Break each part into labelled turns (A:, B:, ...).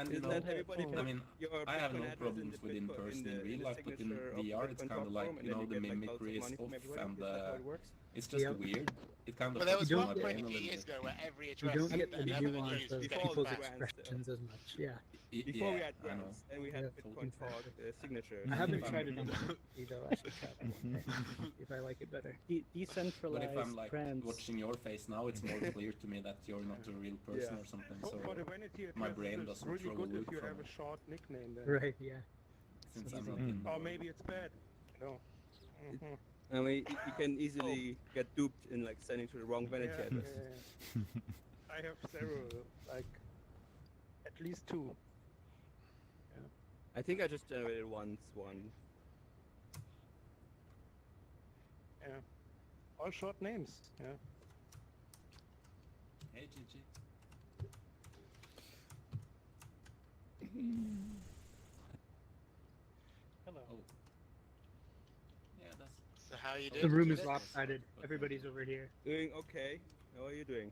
A: And
B: Isn't that everybody put your
A: I have
B: Bitcoin
A: no
B: address
A: problems with in
B: Bitcoin,
A: person in real
B: the
A: life, but in
B: signature of the
A: VR it's
B: Bitcoin
A: kind of like,
B: platform, and then you
A: the
B: get like loads of
A: mimicry is
B: money
A: off,
B: from everybody?
A: and
B: Is that how it works?
A: it's just weird. It kind of
C: Well, there was
A: fucks
C: one
A: my
C: point
A: brain
C: a
A: a
C: few
A: little
C: years
A: bit.
C: ago where every
D: You
C: address
D: don't get
C: that
D: the
C: ever been
D: nuance
C: used
D: of
C: was getting
D: people's
C: spammed.
D: expressions as much. Yeah.
B: Before we
A: Yeah,
B: had
A: I know.
B: grants and we had Bitcoin Talk signatures.
D: I haven't
A: if
D: tried
A: I'm-
D: it on Bitcoin, though. I should try that one day. See if I like it better.
A: But if
E: Decentralized
A: I'm like
E: grants.
A: watching your face now, it's more clear to me that you're not a real person or something. So
F: For the vanity
A: my
F: address,
A: brain
F: it's
A: doesn't
F: really
A: throw a
F: good
A: loop
F: if you
A: from
F: have
A: it.
F: a short nickname then.
D: Right, yeah.
A: Since
D: So
A: I'm
D: easy.
A: not in the
F: Or maybe it's bad. No. Mhm.
B: I mean, you can easily get duped in like sending to the wrong vanity
F: Yeah,
B: address.
F: yeah. I have several, like at least 2.
B: I think I just generated one.
F: Yeah. All short names. Yeah.
A: Hey, Gigi.
F: Hello.
A: Oh. Yeah, that's.
C: So how you
D: The
C: doing?
D: room is
C: Felix?
D: lopsided. Everybody's over here.
B: Doing okay. How are you doing?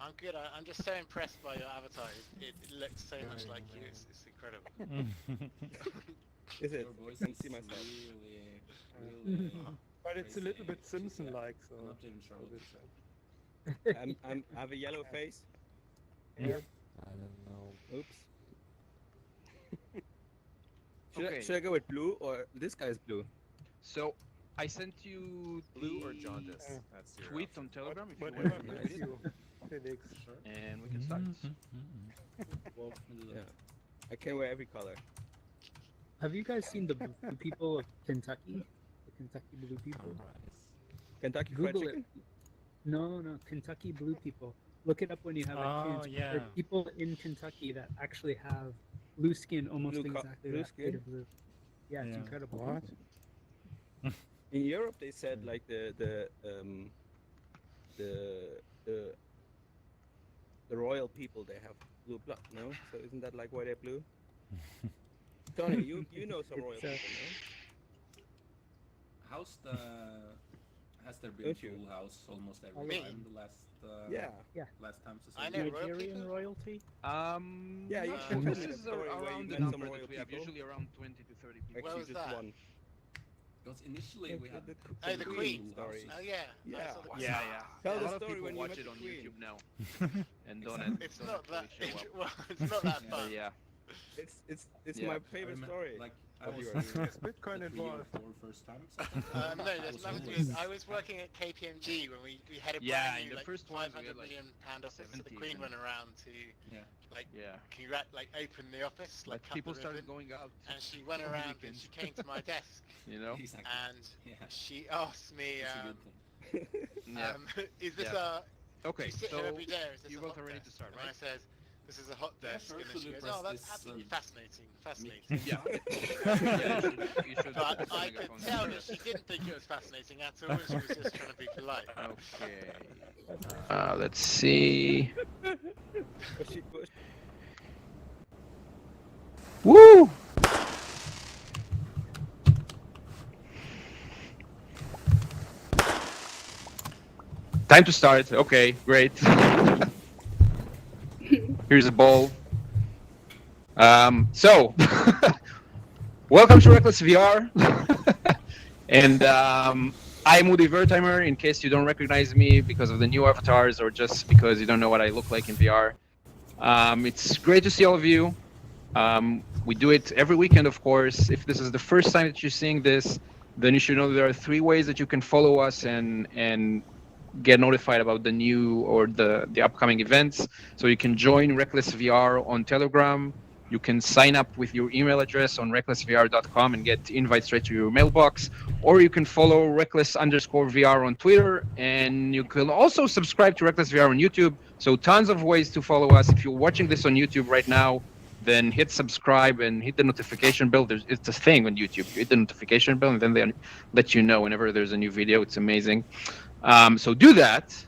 C: I'm good. I'm just so impressed by your avatar. It looks so much like you. It's incredible.
B: Is it?
A: Your voice
B: I can
A: is
B: see myself.
A: really.
F: But it's a little bit
A: crazy.
F: Simpson-like, so.
A: I'm not even sure what to say.
B: I have a yellow face.
F: Yeah.
G: I don't know.
B: Oops.
H: Okay.
B: Should I go with blue or this guy's blue?
H: So I sent you
G: Blue or
H: the
G: jaundice?
F: Yeah.
G: That's your
H: tweet on Telegram if you
F: Whatever
H: want to read
F: fits
H: it,
F: you, Felix.
H: and we can start.
A: Walk me to the-
B: Yeah. I can wear every color.
D: Have you guys seen the blue people of Kentucky? The Kentucky blue people?
B: Kentucky Fried
D: Google it.
B: Chicken?
D: No, Kentucky blue people. Look it up when you have a chance. There are people in Kentucky that actually have blue skin, almost
B: Blue
D: exactly
B: blue
D: that shade
B: skin?
D: of blue. Yeah, it's
E: Yeah.
D: incredible.
F: What?
B: In Europe, they said like the royal people, they have blue blood. No, so isn't that like why they're blue? Tony, you know some royal
D: It's,
B: people,
A: How's the? Has there been
B: Don't you?
A: Full House almost every
C: Me?
A: time the last?
B: no? Yeah.
A: Last time
C: I
A: society.
C: know royal
E: Nigerian
C: people.
E: royalty?
B: Yeah, you
C: Uh,
B: told me
H: This
B: that
H: is
B: story where
H: around
B: you
H: the
B: met some
H: number
B: royal
H: that we have,
B: people.
H: usually around 20 to 30 people.
C: Where
B: Actually,
C: was
B: just
C: that?
B: one.
A: Because initially we had
C: Oh, the Queen
B: story.
C: Oh yeah.
B: Yeah.
C: I saw the
H: Yeah,
C: Queen.
H: yeah.
B: Tell
H: A
B: the
H: lot of
B: story
H: people
B: when you
H: watch
B: met
H: it
B: the
H: on
B: Queen.
H: YouTube now, and don't.
C: It's not that.
H: actually show up.
C: Well, it's not that
H: But
C: fun.
H: yeah.
B: It's
H: Yeah.
B: my
A: I
B: favorite
A: remember,
B: story.
A: like I
B: of
A: was
B: yours.
F: Is Bitcoin
A: the 3 or
F: involved?
A: 4 first times.
C: No,
A: I
C: there's
A: was
C: nothing to do
A: always-
C: with. I was working at KPMG when we had a
H: Yeah,
C: brand
H: in
C: new
H: the
C: like
H: first ones we
C: 500
H: had, like,
C: million pound office. So the
H: 70
C: Queen
H: and-
C: went around to
A: Yeah.
C: like
H: Yeah.
C: like open the office, like
H: Like
C: cut
H: people
C: the
H: started
C: ribbon,
H: going out.
C: and she went
H: on
C: around and
H: weekends.
C: she came to my desk
H: You know.
A: Exactly.
C: and
A: Yeah.
C: she asked me,
A: That's a good thing.
H: Yeah.
C: "Is this
H: Yeah.
C: do
H: Okay.
C: you sit
H: So
C: here every day, or is this
H: you
C: a
H: both
C: hot
H: are ready to
C: desk?"
H: start,
C: And I
H: right?
C: said, "This is a hot
A: Yeah,
C: desk,"
A: sure,
C: and then
A: should
C: she
A: we
C: goes,
A: press
C: "Oh, that's
A: this,
C: absolutely fascinating."
H: Yeah. Yeah. You should
C: But
H: put the
C: I could
H: megaphone
C: tell
H: on.
C: that she didn't think it was fascinating at all, and she was just trying to be polite.
H: Okay. Let's see.
B: But she- but
H: Woo! Time to start. Okay, great. Here's a ball. So, welcome to Reckless VR. And I'm Udi Wertheimer, in case you don't recognize me because of the new avatars or just because you don't know what I look like in VR. It's great to see all of you. We do it every weekend, of course. If this is the first time that you're seeing this, then you should know there are 3 ways that you can follow us and get notified about the new or the upcoming events. So you can join Reckless VR on Telegram. You can sign up with your email address on recklessvr.com and get invites straight to your mailbox. Or you can follow reckless_VR on Twitter. And you can also subscribe to Reckless VR on YouTube. So tons of ways to follow us. If you're watching this on YouTube right now, then hit subscribe and hit the notification bell. It's a thing on YouTube. You hit the notification bell and then they let you know whenever there's a new video. It's amazing. So do that.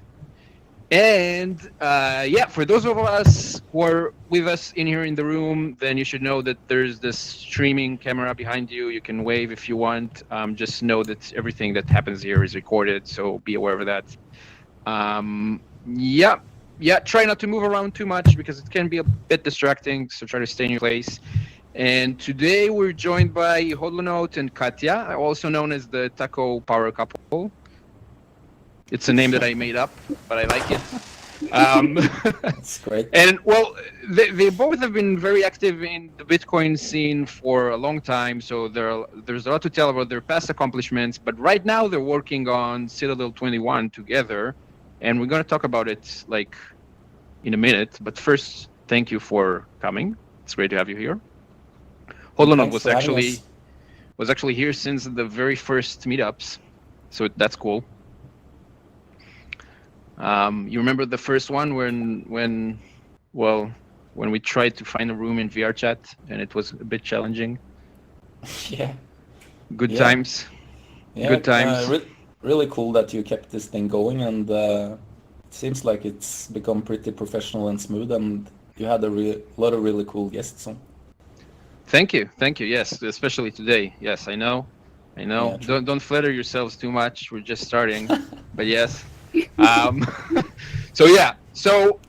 H: And yeah, for those of us who are with us in here in the room, then you should know that there's this streaming camera behind you. You can wave if you want. Just know that everything that happens here is recorded, so be aware of that. Yeah, yeah, try not to move around too much because it can be a bit distracting. So try to stay in your place. And today we're joined by Hodlonaut and Katya, also known as the Taco Power Couple. It's a name that I made up, but I like it.
A: That's great.
H: And well, they both have been very active in the Bitcoin scene for a long time, so there's a lot to tell about their past accomplishments. But right now they're working on Citadel 21 together, and we're going to talk about it like in a minute. But first, thank you for coming. It's great to have you here. Hodlonaut was actually here since the very first meetups, so that's cool. You remember the first one when we tried to find a room in VR chat and it was a bit challenging.
A: Yeah.
H: Good times.
A: Yeah,
H: good times.
A: Really cool that you kept this thing going, and it seems like it's become pretty professional and smooth, and you had a lot of really cool guests on.
H: Thank you. Yes, especially today. Yes, I know. Yeah, don't flatter yourselves too much. We're just starting, but yes. So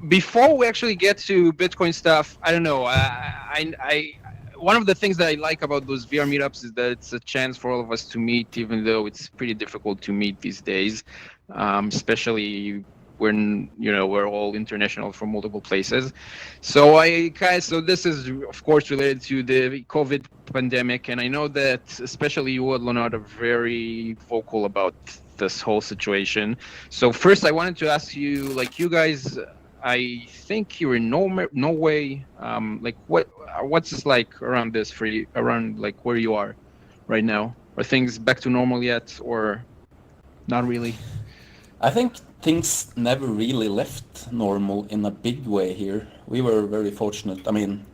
H: before we actually get to Bitcoin stuff, I don't know. I one of the things that I like about those VR meetups is that it's a chance for all of us to meet, even though it's pretty difficult to meet these days, especially when we're all international from multiple places. So this is of course related to the COVID pandemic, and I know that especially you, Hodlonaut, are very vocal about this whole situation. So first, I wanted to ask you, like, you guys, I think you're in Norway. Like, what's this like around this for you? Around like where you are right now? Are things back to normal yet, or not really?
A: I think things never really left normal in a big way here. We were very fortunate. I mean,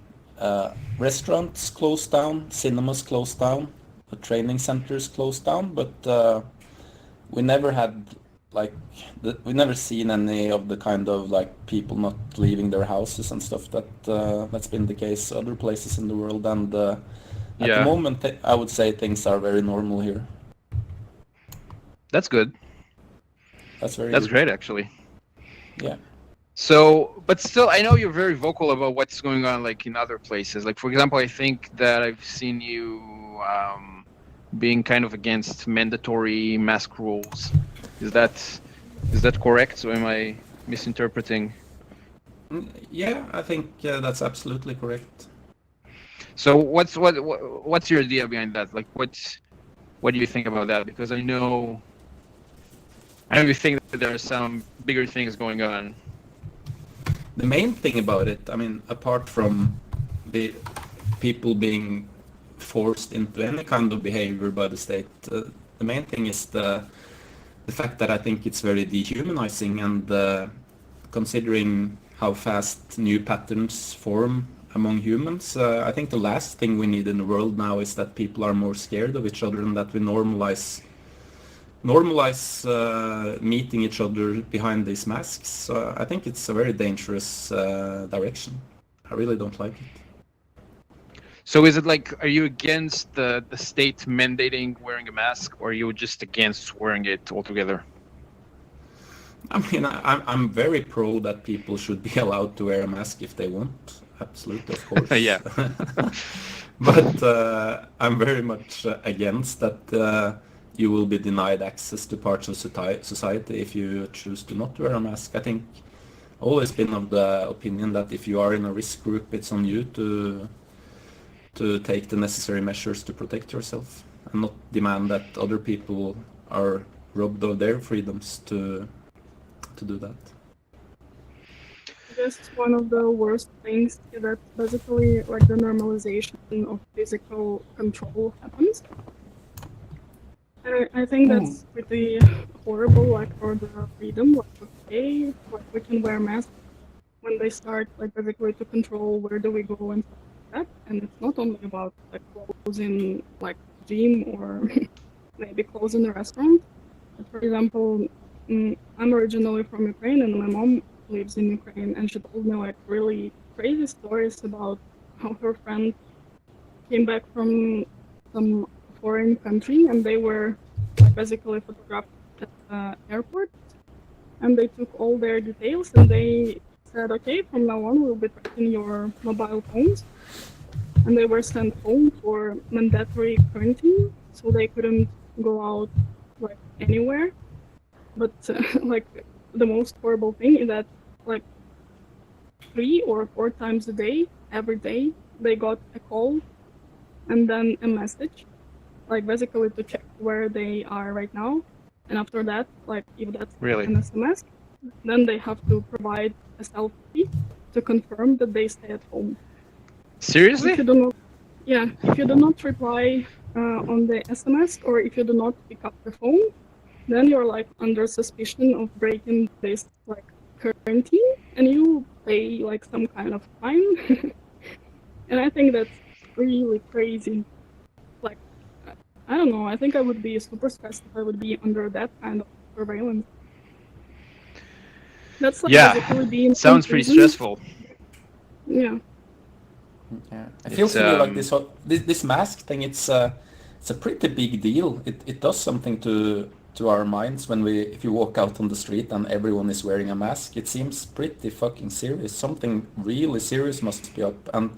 A: restaurants closed down, cinemas closed down, the training centers closed down, but we never had we never seen any of the kind of like people not leaving their houses and stuff that's been the case other places in the world, and at the moment I would say things are very normal here.
H: That's good.
A: That's
H: great, actually.
A: Yeah.
H: So, but still, I know you're very vocal about what's going on, like in other places. Like, for example, I think that I've seen you being kind of against mandatory mask rules. Is that correct? So, am I misinterpreting?
A: Yeah, I think that's absolutely correct.
H: So, what's your idea behind that? Like, what do you think about that? Because I know you think that there are some bigger things going on.
A: The main thing about it, I mean, apart from the people being forced into any kind of behavior by the state, the main thing is the fact that I think it's very dehumanizing, and considering how fast new patterns form among humans, I think the last thing we need in the world now is that people are more scared of each other and that we normalize meeting each other behind these masks. So I think it's a very dangerous direction. I really don't like it.
H: So is it like, are you against the state mandating wearing a mask, or are you just against wearing it altogether?
A: I mean, I'm very pro that people should be allowed to wear a mask if they want. Absolutely, of course.
H: Yeah.
A: But I'm very much against that you will be denied access to parts of society if you choose to not wear a mask. I think I've always been of the opinion that if you are in a risk group, it's on you to take the necessary measures to protect yourself and not demand that other people are robbed of their freedoms to do that.
E: Just one of the worst things is that basically like the normalization of physical control happens. And I think that's pretty horrible, like for the freedom, like okay, like we can wear masks when they start like basically to control where do we go and stuff like that. And it's not only about like clothes in like gym or maybe clothes in a restaurant. But for example, I'm originally from Ukraine and my mom lives in Ukraine, and she told me like really crazy stories about how her friend came back from some foreign country and they were basically photographed at the airport, and they took all their details and they said, okay, from now on we'll be tracking your mobile phones. And they were sent home for mandatory quarantine, so they couldn't go out like anywhere. But like the most horrible thing is that like 3 or 4 times a day, every day, they got a call and then a message, like basically to check where they are right now. And after that, like if that's
H: Really?
E: an SMS, then they have to provide a selfie to confirm that they stay at home.
H: Seriously?
E: If you do not, yeah, if you do not reply on the SMS or if you do not pick up the phone, then you're like under suspicion of breaking this like quarantine, and you pay like some kind of fine. And I think that's really crazy. Like, I don't know. I think I would be super stressed if I would be under that kind of surveillance. That's like basically
H: Yeah,
E: being
H: sounds pretty
E: imprisoned.
H: stressful.
E: Yeah.
A: Yeah, it feels
H: It's,
A: to me like this mask thing. It's a pretty big deal. It does something to our minds when if you walk out on the street and everyone is wearing a mask. It seems pretty fucking serious. Something really serious must be up, and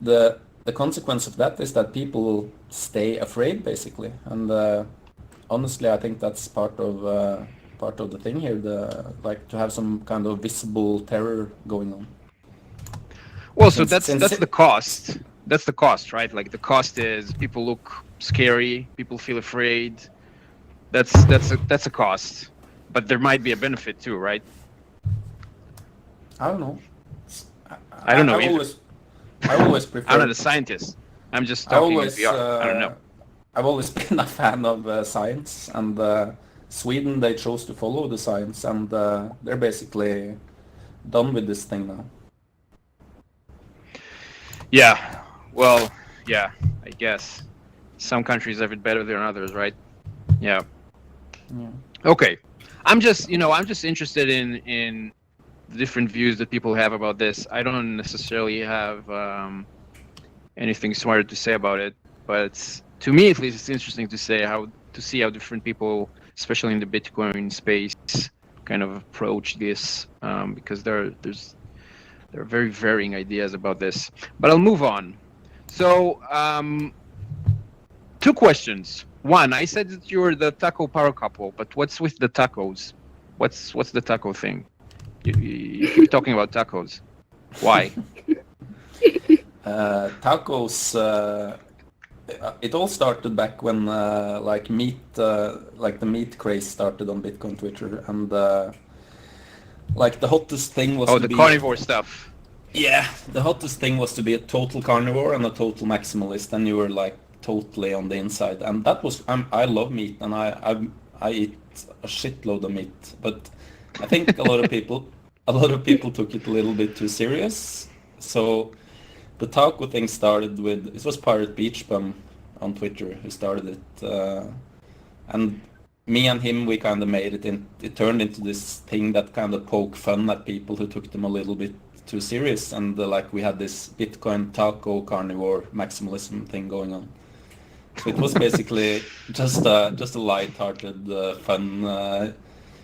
A: the consequence of that is that people will stay afraid basically. And honestly, I think that's part of the thing here. Like to have some kind of visible terror going on.
H: Well, so
A: Since
H: that's the cost. That's the cost, right? Like the cost is people look scary, people feel afraid. That's a cost, but there might be a benefit too, right?
A: I don't know.
H: I don't know either.
A: I always prefer.
H: I'm not a scientist. I'm just talking in VR. I don't know.
A: I've always been a fan of science, and Sweden, they chose to follow the science, and they're basically done with this thing now.
H: Yeah. Well, yeah. I guess some countries have it better than others, right? Yeah.
A: Yeah.
H: Okay. I'm just interested in the different views that people have about this. I don't necessarily have anything smart to say about it, but to me at least it's interesting to see how different people, especially in the Bitcoin space, kind of approach this, because there are very varying ideas about this. But I'll move on. So 2 questions. One, I said that you're the taco power couple, but what's with the tacos? What's the taco thing? You keep talking about tacos. Why?
A: Tacos. It all started back when like the meat craze started on Bitcoin Twitter, and like the hottest thing was
H: the carnivore stuff.
A: Yeah, the hottest thing was to be a total carnivore and a total maximalist, and you were like totally on the inside. And that was I love meat, and I eat a shitload of meat, but I think a lot of people took it a little bit too serious. So the taco thing started with, it was Pirate Beach Bum on Twitter who started it, and me and him, we kind of made it it turned into this thing that kind of poke fun at people who took them a little bit too serious, and like we had this Bitcoin taco carnivore maximalism thing going on. So it was basically just a light-hearted, fun,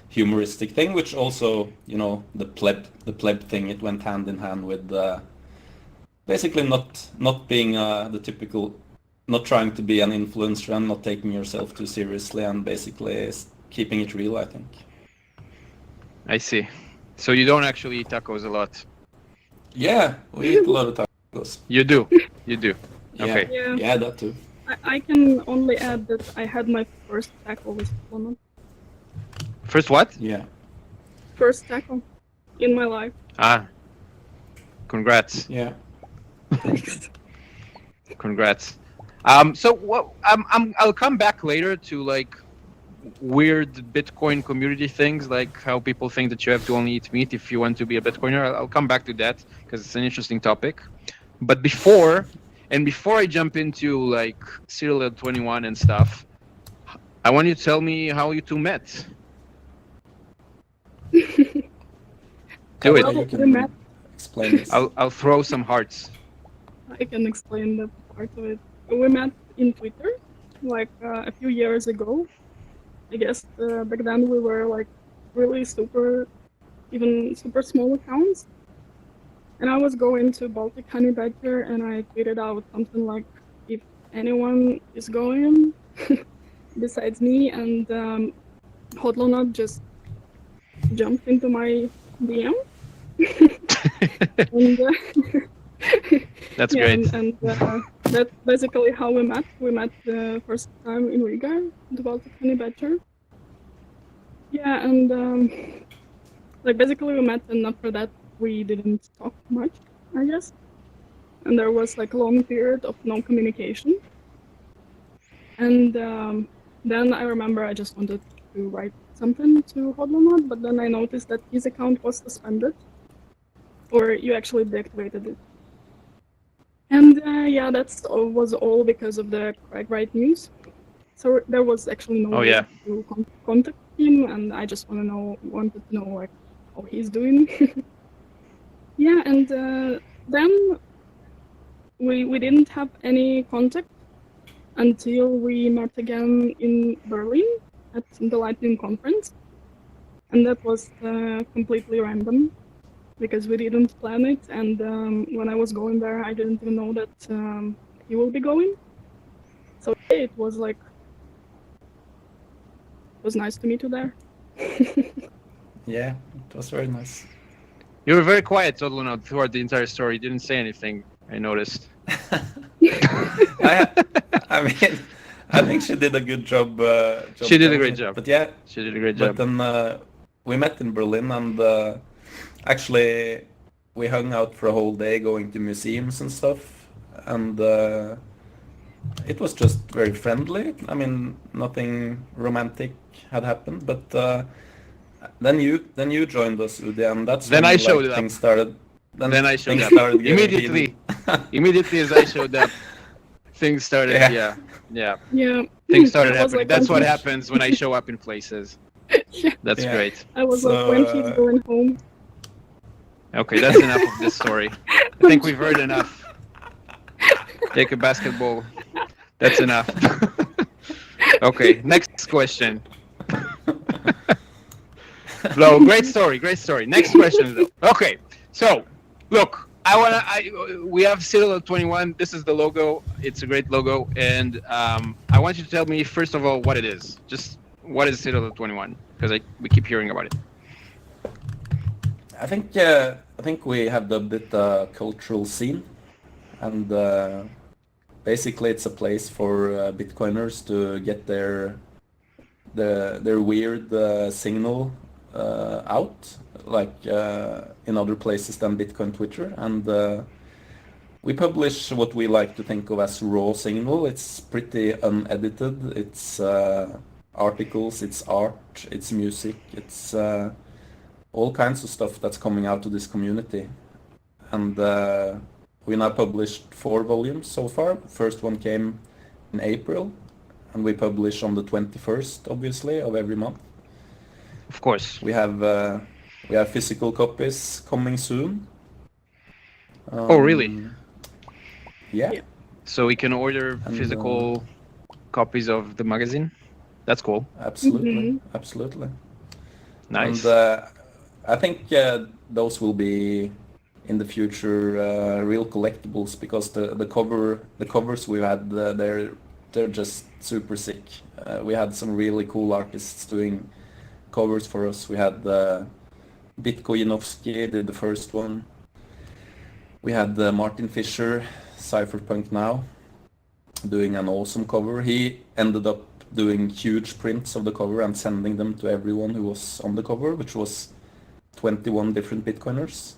A: humoristic thing, which also, the pleb thing, it went hand in hand with basically not being the typical, not trying to be an influencer and not taking yourself too seriously, and basically keeping it real, I think.
H: I see. So you don't actually eat tacos a lot?
A: Yeah, we eat a lot of tacos.
H: You do? You do?
A: Yeah.
H: Okay.
A: Yeah, that too.
E: I can only add that I had my first taco with Hodlonaut.
H: First what?
A: Yeah.
E: First taco in my life.
H: Ah. Congrats.
A: Yeah.
E: Thanks.
H: Congrats. So what? I'll come back later to like weird Bitcoin community things, like how people think that you have to only eat meat if you want to be a Bitcoiner. I'll come back to that because it's an interesting topic. But before I jump into like Serial 21 and stuff, I want you to tell me how you two met. Do it.
A: You can explain this.
H: I'll throw some hearts.
E: I can explain that part of it. We met in Twitter, like a few years ago. I guess back then we were like really even super small accounts. And I was going to Baltic Honey Badger and I tweeted out something like, if anyone is going besides me, and Hodlonaut just jumped into my DM. And,
H: That's
E: yeah,
H: great.
E: and that's basically how we met. We met the first time in Riga, the Baltic Honey Badger. Yeah, and like basically we met, and after that we didn't talk much, I guess. And there was like a long period of no communication. And then I remember I just wanted to write something to Hodlonaut, but then I noticed that his account was suspended, or you actually deactivated it. And yeah, was all because of the Craig Wright news. So there was actually no way to contact him, and I just wanted to know like how he's doing. Yeah, and then we didn't have any contact until we met again in Berlin at the Lightning conference, and that was completely random because we didn't plan it. And when I was going there, I didn't even know that he will be going. So it was like nice to meet you there.
A: Yeah, it was very nice.
H: You were very quiet, Hodlonaut, throughout the entire story. You didn't say anything, I noticed.
A: I mean, I think she did a good job.
H: She did a great job.
A: But yeah,
H: she did a great job.
A: But then we met in Berlin, and actually we hung out for a whole day, going to museums and stuff, and it was just very friendly. I mean, nothing romantic had happened, but then you joined us, Udi, and that's
H: then
A: when
H: I showed up.
A: Things started.
H: Then I showed up
A: immediately.
H: Immediately as I showed up, things started. Yeah. Things started happening.
E: Like
H: that's what happens when I show up in places. That's great.
E: I was like, when he's going home.
H: Okay, that's enough of this story. I think we've heard enough. Take a basketball. That's enough. Okay, next question. Flo, great story. Next question, though. Okay, so look, we have Citadel 21. This is the logo. It's a great logo, and I want you to tell me first of all what it is. Just what is Citadel 21? Because we keep hearing about it.
A: I think we have dubbed it a cultural scene, and basically it's a place for Bitcoiners to get their weird signal out, like in other places than Bitcoin Twitter, and we publish what we like to think of as raw signal. It's pretty unedited. It's articles, it's art, it's music, it's all kinds of stuff that's coming out of this community. And we now published 4 volumes so far. First one came in April, and we publish on the 21st, obviously, of every month.
H: Of course.
A: We have physical copies coming soon.
H: Oh, really?
A: Yeah.
H: So we can order physical copies of the magazine? That's cool.
A: Absolutely, absolutely.
H: Nice.
A: And I think those will be in the future real collectibles, because the covers we had they're just super sick. We had some really cool artists doing covers for us. We had Bitcoinkatia did the first one. We had Martin Fisher, Cypherpunk Now, doing an awesome cover. He ended up doing huge prints of the cover and sending them to everyone who was on the cover, which was 21 different Bitcoiners.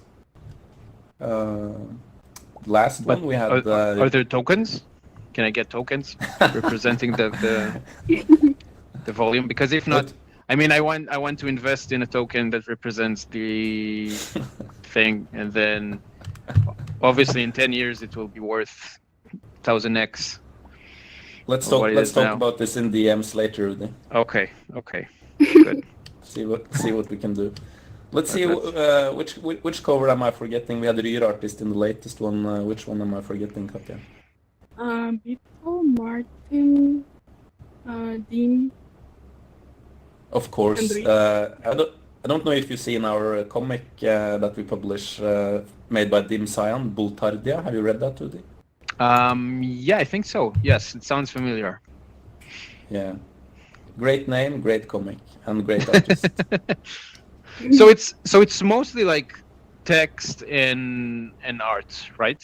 A: Last one we had...
H: Are there tokens? Can I get tokens representing the volume? Because if not, I mean, I want to invest in a token that represents the thing, and then obviously in 10 years it will be worth 1000x.
A: Let's talk about this in DMs later, Udi.
H: Okay. Good.
A: see what we can do. Let's see which cover am I forgetting? We had Ryr Artist in the latest one. Which one am I forgetting, Katja?
E: Vito, Martin, Dean.
A: Of course. I don't know if you've seen our comic that we publish, made by Dim Cyan, Bultardia. Have you read that, Udi?
H: Yeah, I think so. Yes, it sounds familiar.
A: Yeah. Great name, great comic, and great artist.
H: So it's mostly like text and art, right?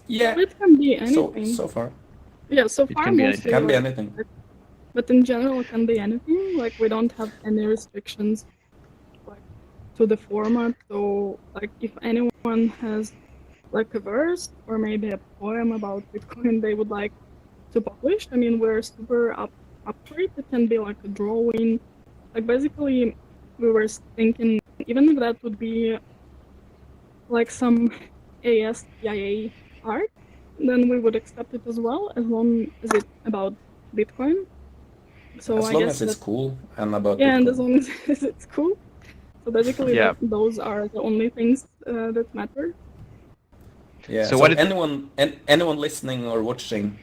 A: Yeah.
E: Well, it can be anything.
A: So far.
E: Yeah, so
H: It
E: far
H: can be
E: mostly.
A: Can be
E: like,
A: anything.
E: But in general, it can be anything. Like we don't have any restrictions, like to the format. So like if anyone has like a verse or maybe a poem about Bitcoin they would like to publish, I mean we're super up for it. It can be like a drawing. Like basically, we were thinking even if that would be like some ASCIA art, then we would accept it as well, as long as it's about Bitcoin. So
A: As
E: I
A: long
E: guess
A: as it's cool and about
E: yeah,
A: Bitcoin.
E: and as long as it's cool. So basically,
H: Yeah.
E: those are the only things that matter.
A: Yeah.
H: So
A: So
H: what it-
A: anyone listening or watching,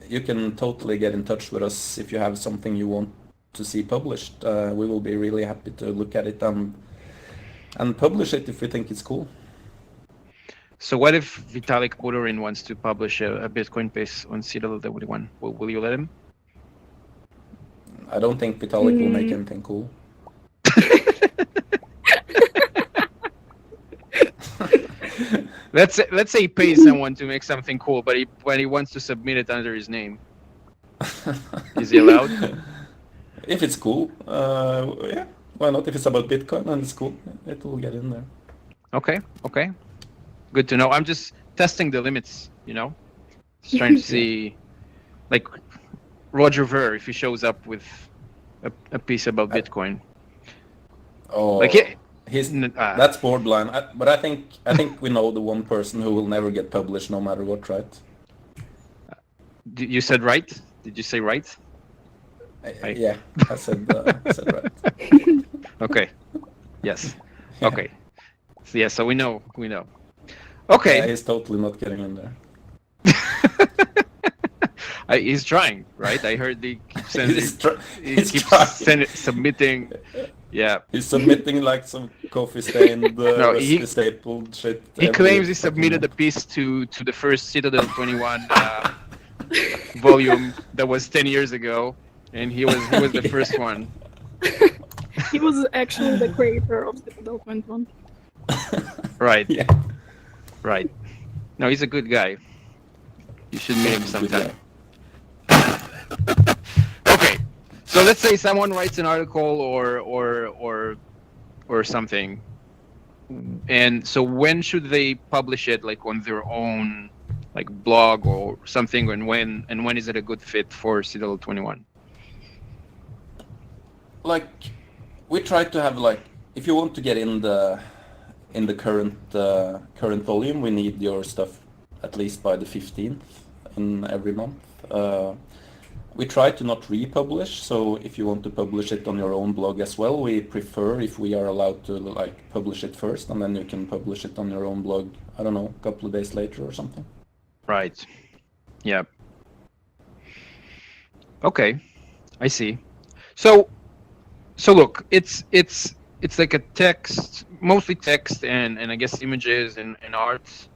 A: you can totally get in touch with us if you have something you want to see published. We will be really happy to look at it and publish it if we think it's cool.
H: So what if Vitalik Buterin wants to publish a Bitcoin piece on Citadel.1? Will you let him?
A: I don't think Vitalik will make anything cool.
H: Let's say he pays someone to make something cool, but when he wants to submit it under his name, is he allowed?
A: If it's cool, yeah, why not? If it's about Bitcoin and it's cool, it will get in there.
H: Okay. Good to know. I'm just testing the limits, Just trying to see, like, Roger Ver, if he shows up with a piece about Bitcoin.
A: Oh,
H: Like,
A: that's borderline. But I think we know the one person who will never get published, no matter what, right?
H: You said right? Did you say right?
A: Yeah, I said right.
H: Okay. Yes. Okay. So, yeah, so we know. Okay.
A: Yeah, he's totally not getting in there.
H: He's trying, right? I heard he keeps submitting. Yeah.
A: He's submitting like some coffee-stained, rusty stapled shit.
H: He claims he submitted a piece to the first Citadel 21 volume that was 10 years ago, and he was the first one.
E: He was actually the creator of Citadel 21.
H: Right.
A: Yeah.
H: Right. No, he's a good guy. You should meet him sometime. Okay. So let's say someone writes an article or something. And so when should they publish it, like on their own like blog or something, and when is it a good fit for Citadel 21?
A: Like, we try to have, like, if you want to get in the current volume, we need your stuff at least by the 15th in every month. We try to not republish, so if you want to publish it on your own blog as well, we prefer if we are allowed to like publish it first, and then you can publish it on your own blog, I don't know, a couple of days later or something.
H: Right. Yeah. Okay, I see. So look, it's like a text, mostly text and I guess images and art.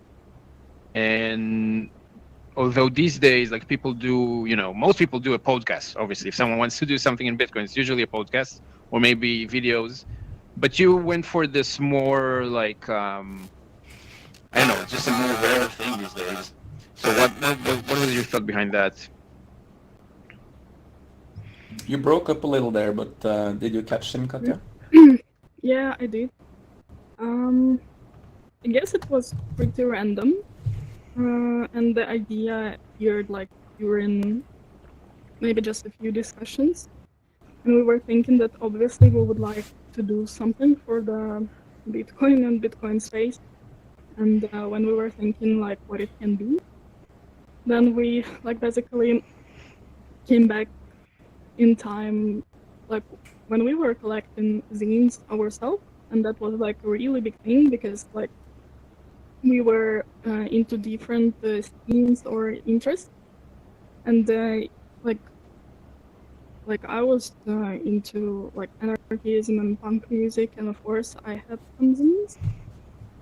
H: And although these days, like people do, most people do a podcast, obviously. If someone wants to do something in Bitcoin, it's usually a podcast or maybe videos. But you went for this more like, I don't know, just a more rare thing these days. So what was your thought behind that?
A: You broke up a little there, but did you catch him, Katja?
E: Yeah, I did. I guess it was pretty random. And the idea appeared like during maybe just a few discussions. And we were thinking that obviously we would like to do something for the Bitcoin and Bitcoin space. And when we were thinking like what it can be, then we like basically came back in time, like when we were collecting zines ourselves. And that was like a really big thing because like we were into different themes or interests, and like like I was into like anarchism and punk music, and of course I had some zines.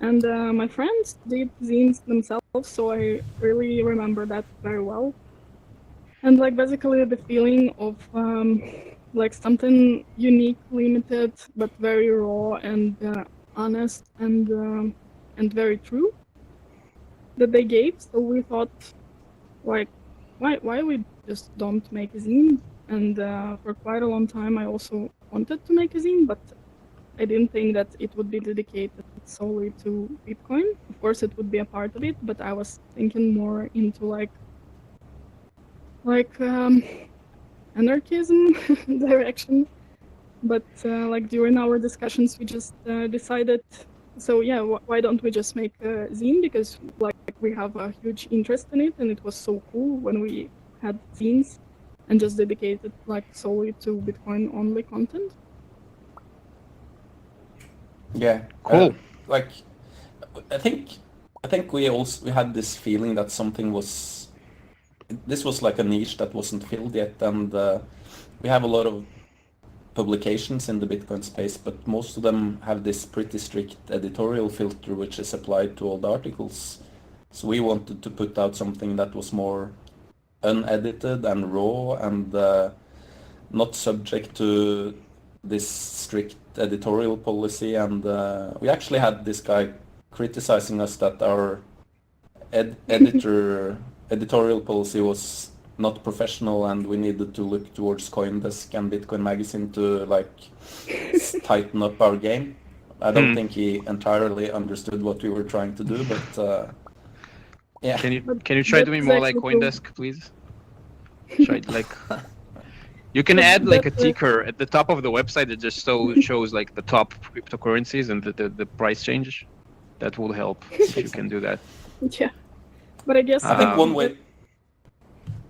E: And my friends did zines themselves, so I really remember that very well. And like basically the feeling of like something unique, limited, but very raw and honest and very true that they gave. So we thought, like, why we just don't make a zine? And for quite a long time, I also wanted to make a zine, but I didn't think that it would be dedicated solely to Bitcoin. Of course, it would be a part of it, but I was thinking more into like anarchism direction. But like during our discussions, we just decided. So yeah, why don't we just make a zine? Because like we have a huge interest in it, and it was so cool when we had zines and just dedicated like solely to Bitcoin only content.
A: Yeah,
H: Cool.
A: like, I think we had this feeling that something was. This was like a niche that wasn't filled yet, and we have a lot of publications in the Bitcoin space, but most of them have this pretty strict editorial filter which is applied to all the articles. So we wanted to put out something that was more unedited and raw and not subject to this strict editorial policy. And we actually had this guy criticizing us that our editorial policy was not professional, and we needed to look towards CoinDesk and Bitcoin Magazine to like tighten up our game. I don't think he entirely understood what we were trying to do, but yeah.
H: Can you try to be more like CoinDesk, please? Try like you can add like a ticker at the top of the website that just shows like the top cryptocurrencies and the price change. That will help if you can do that.
E: Yeah, but I guess
A: I think one way.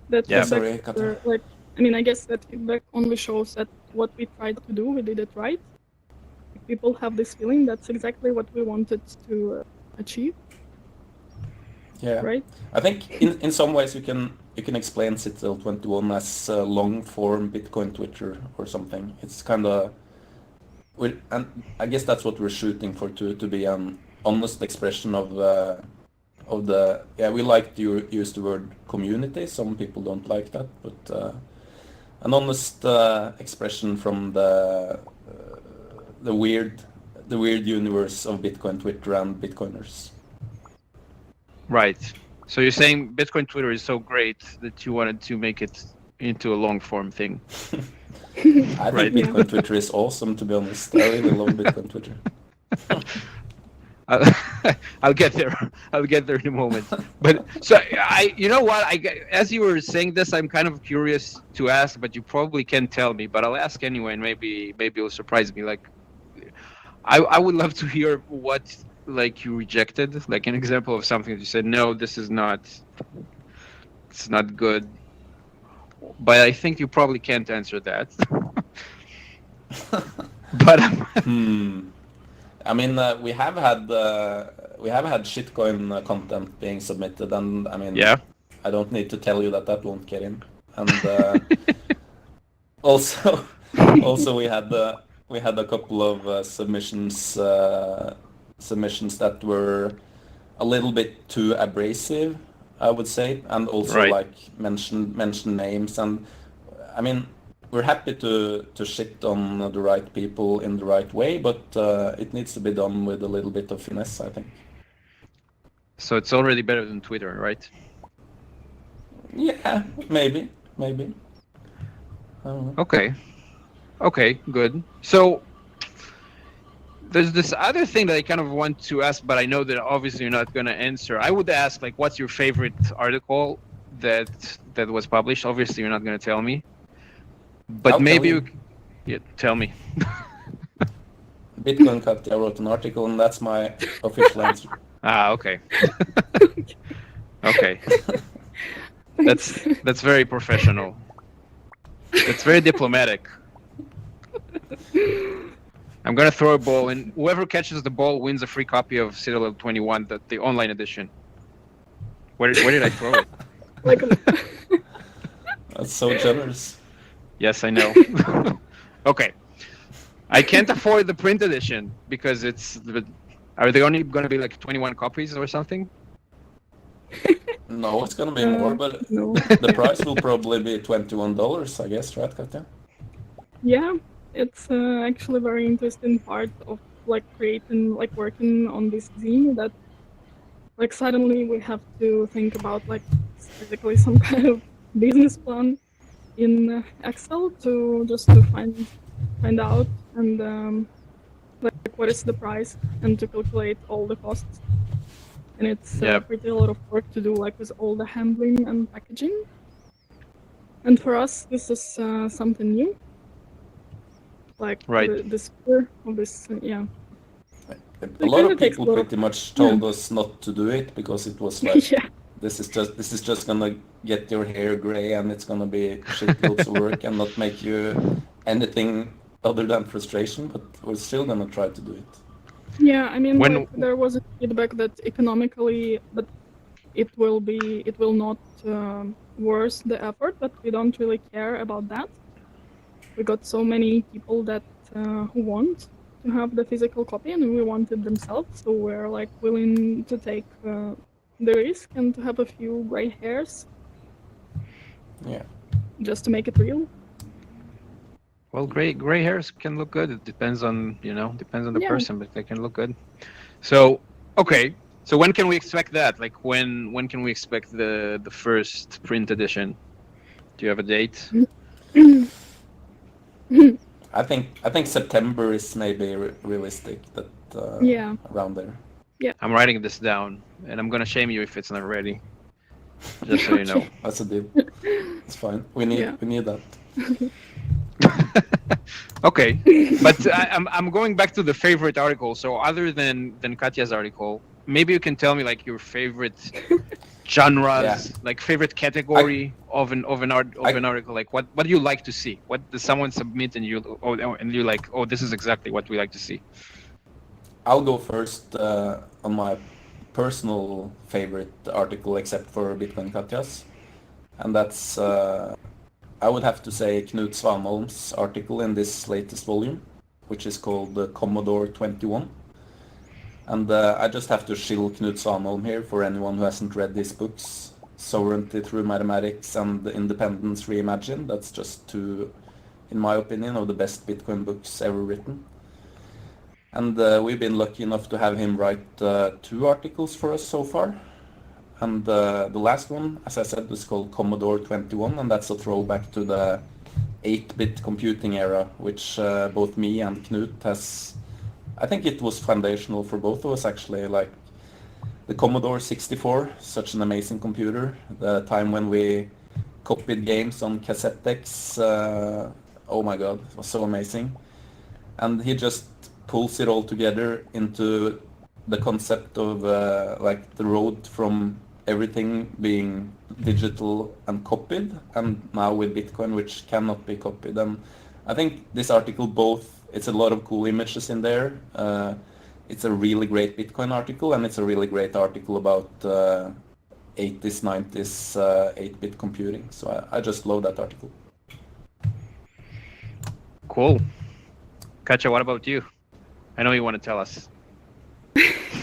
E: That
A: Yeah,
E: feedback,
A: sorry,
E: like, I mean, I guess that feedback only shows that what we tried to do, we did it right. If people have this feeling, that's exactly what we wanted to achieve.
A: Yeah,
E: right.
A: I think in some ways you can explain Citadel 21 as long form Bitcoin Twitter or something. It's kind of, and I guess that's what we're shooting for, to be an honest expression of the we like to use the word community. Some people don't like that, but an honest expression from the weird universe of Bitcoin Twitter and Bitcoiners.
H: Right. So you're saying Bitcoin Twitter is so great that you wanted to make it into a long form thing.
A: I think Bitcoin Twitter is awesome, to be honest. I really love Bitcoin Twitter.
H: I'll get there. I'll get there in a moment. But so you know what? As you were saying this, I'm kind of curious to ask, but you probably can't tell me. But I'll ask anyway, and maybe it'll surprise me. Like, I would love to hear what like you rejected, like an example of something that you said, no, this is not. It's not good. But I think you probably can't answer that. But
A: I mean, we have had shitcoin content being submitted, and I mean, I don't need to tell you that won't get in. And also we had a couple of submissions that were a little bit too abrasive, I would say, and also like mention names. And I mean, we're happy to shit on the right people in the right way, but it needs to be done with a little bit of finesse, I think.
H: So it's already better than Twitter, right?
A: Yeah, maybe. I don't know.
H: Okay, good. So there's this other thing that I kind of want to ask, but I know that obviously you're not going to answer. I would ask, like, what's your favorite article that was published? Obviously, you're not going to tell me. But maybe tell me.
A: Bitcoinkatia wrote an article, and that's my official answer.
H: Okay. Okay. That's very professional. That's very diplomatic. I'm gonna throw a ball, and whoever catches the ball wins a free copy of Citadel 21, the online edition. Where did I throw it?
A: That's so generous.
H: Yes, I know. Okay. I can't afford the print edition because it's. Are they only going to be like 21 copies or something?
A: No, it's gonna be more, but
E: No.
A: the price will probably be $21, I guess, right, Katja?
E: Yeah, it's actually very interesting part of like creating, like working on this zine that like suddenly we have to think about like basically some kind of business plan in Excel to just to find out and like what is the price and to calculate all the costs. And it's
H: Yep.
E: pretty a lot of work to do like with all the handling and packaging. And for us, this is something new. Like
H: Right.
E: the sphere of this, yeah.
A: A
E: It
A: lot
E: kinda
A: of
E: takes a
A: people
E: lot of-
A: pretty much told us not to do it because it was like,
E: yeah.
A: this is just gonna get your hair gray and it's gonna be shitloads of work and not make you anything other than frustration, but we're still gonna try to do it.
E: Yeah, I mean,
H: When
E: like there was a feedback that economically, that it will not worse the effort, but we don't really care about that. We got so many people that who want to have the physical copy, and we want it themselves, so we're like willing to take the risk and to have a few gray hairs
A: Yeah.
E: just to make it real.
H: Well, gray hairs can look good. It depends on depends on the
E: Yeah.
H: person, but they can look good. So okay, so when can we expect that? Like when can we expect the first print edition? Do you have a date?
A: I think September is maybe realistic, that
E: Yeah.
A: around there.
H: I'm writing this down, and I'm gonna shame you if it's not ready. Just so you know.
A: That's a deal. It's fine. We need that.
H: Okay, but I'm going back to the favorite article. So other than Katya's article, maybe you can tell me like your favorite genres, like favorite category of an article. Like what do you like to see? What does someone submit and you're like, oh, this is exactly what we like to see.
A: I'll go first on my personal favorite article, except for Bitcoinkatia's, and that's I would have to say Knut Svanholm's article in this latest volume, which is called Commodore 21. And I just have to shill Knut Svanholm here for anyone who hasn't read his books, Sovereignty Through Mathematics and Independence Reimagined. That's just two, in my opinion, of the best Bitcoin books ever written. And we've been lucky enough to have him write 2 articles for us so far. And the last one, as I said, was called Commodore 21, and that's a throwback to the 8-bit computing era, which both me and Knut has... I think it was foundational for both of us, actually. Like the Commodore 64, such an amazing computer. The time when we copied games on cassette decks, oh my god, it was so amazing. And he just pulls it all together into the concept of like the road from everything being digital and copied, and now with Bitcoin, which cannot be copied. And I think this article it's a lot of cool images in there. It's a really great Bitcoin article, and it's a really great article about 80s, 90s 8-bit computing. So I just love that article.
H: Cool. Katja, what about you? I know you want to tell us.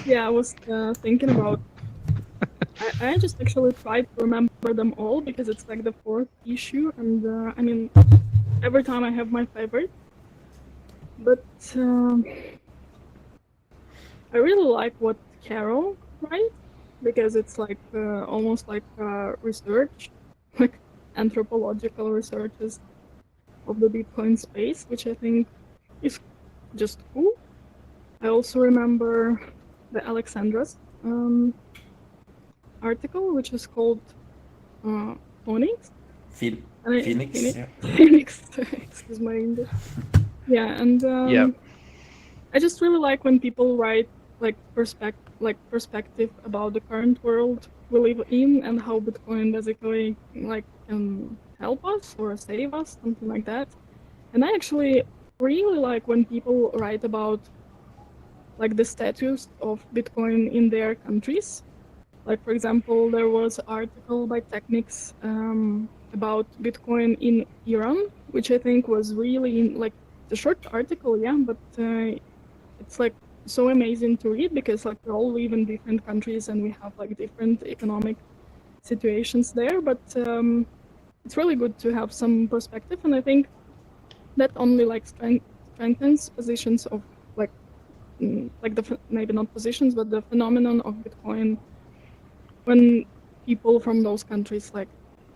E: Yeah, I was thinking about... I just actually tried to remember them all because it's like the 4th issue, and I mean, every time I have my favorite. But I really like what Carol writes, because it's like almost like research, like anthropological researches of the Bitcoin space, which I think is just cool. I also remember the Alexandra's article, which is called Phoenix.
A: Phoenix. Yeah.
E: Phoenix. Excuse my English. Yeah, and I just really like when people write like perspective about the current world we live in and how Bitcoin basically like can help us or save us, something like that. And I actually really like when people write about like the status of Bitcoin in their countries. Like, for example, there was an article by Technics about Bitcoin in Iran, which I think was really like a short article, yeah, but it's like so amazing to read because like we all live in different countries and we have like different economic situations there, but it's really good to have some perspective, and I think that only like strengthens positions of like maybe not positions, but the phenomenon of Bitcoin when people from those countries like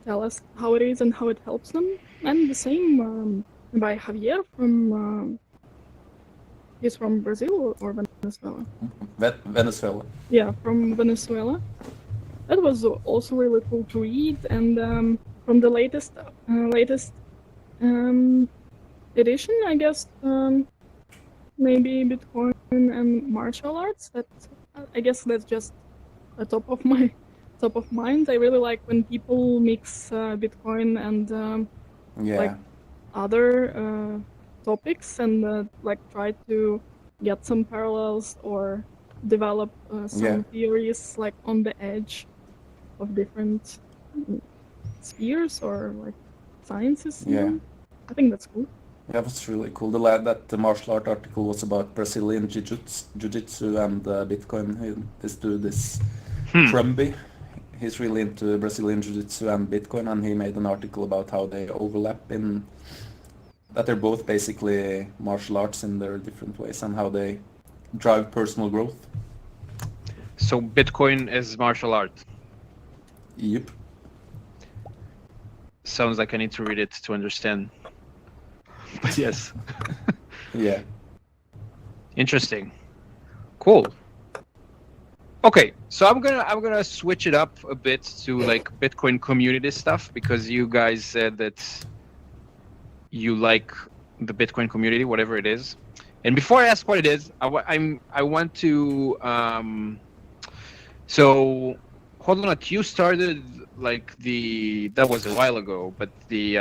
E: tell us how it is and how it helps them. And the same by Javier from he's from Brazil or Venezuela.
A: Venezuela.
E: Yeah, from Venezuela. That was also really cool to read, and from the latest edition, I guess maybe Bitcoin and martial arts. That I guess that's just the top of mind. I really like when people mix Bitcoin and like other topics and like try to get some parallels or develop some theories like on the edge of different spheres or like sciences.
A: Yeah.
E: I think that's cool.
A: Yeah, that's really cool. The martial art article was about Brazilian jiu-jitsu and Bitcoin. This dude is Crumby. He's really into Brazilian jiu-jitsu and Bitcoin, and he made an article about how they overlap in that they're both basically martial arts in their different ways and how they drive personal growth.
H: So Bitcoin is martial art.
A: Yep.
H: Sounds like I need to read it to understand. But yes.
A: Yeah.
H: Interesting. Cool. Okay, so I'm gonna switch it up a bit to like Bitcoin community stuff because you guys said that you like the Bitcoin community, whatever it is. And before I ask what it is, I want to so Hodlonaut, you started like that was a while ago, but the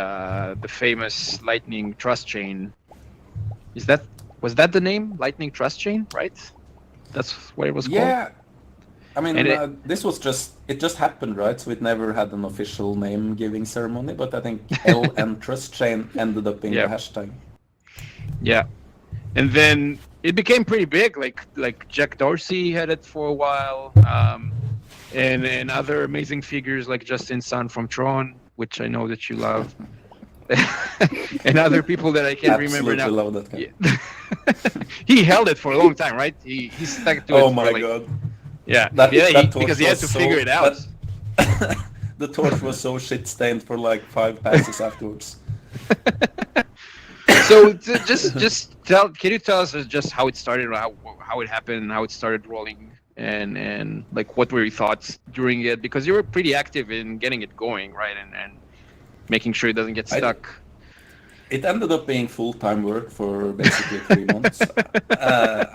H: famous Lightning Trust Chain. Was that the name? Lightning Trust Chain, right? That's what it was called?
A: Yeah. I mean, this was it just happened, right? So it never had an official name-giving ceremony, but I think LN Trust Chain ended up being the hashtag.
H: Yeah. And then it became pretty big, like Jack Dorsey had it for a while, and other amazing figures like Justin Sun from Tron, which I know that you love, and other people that I can't remember now.
A: Love that guy.
H: Yeah. He held it for a long time, right? He stuck to it.
A: Oh my god.
H: Yeah,
A: that
H: because he had to figure it out.
A: The torch was so shit-stained for like 5 passes afterwards.
H: So just can you tell us just how it started, how it happened, how it started rolling, and like what were your thoughts during it? Because you were pretty active in getting it going, right, and making sure it doesn't get stuck.
A: It ended up being full-time work for basically 3 months.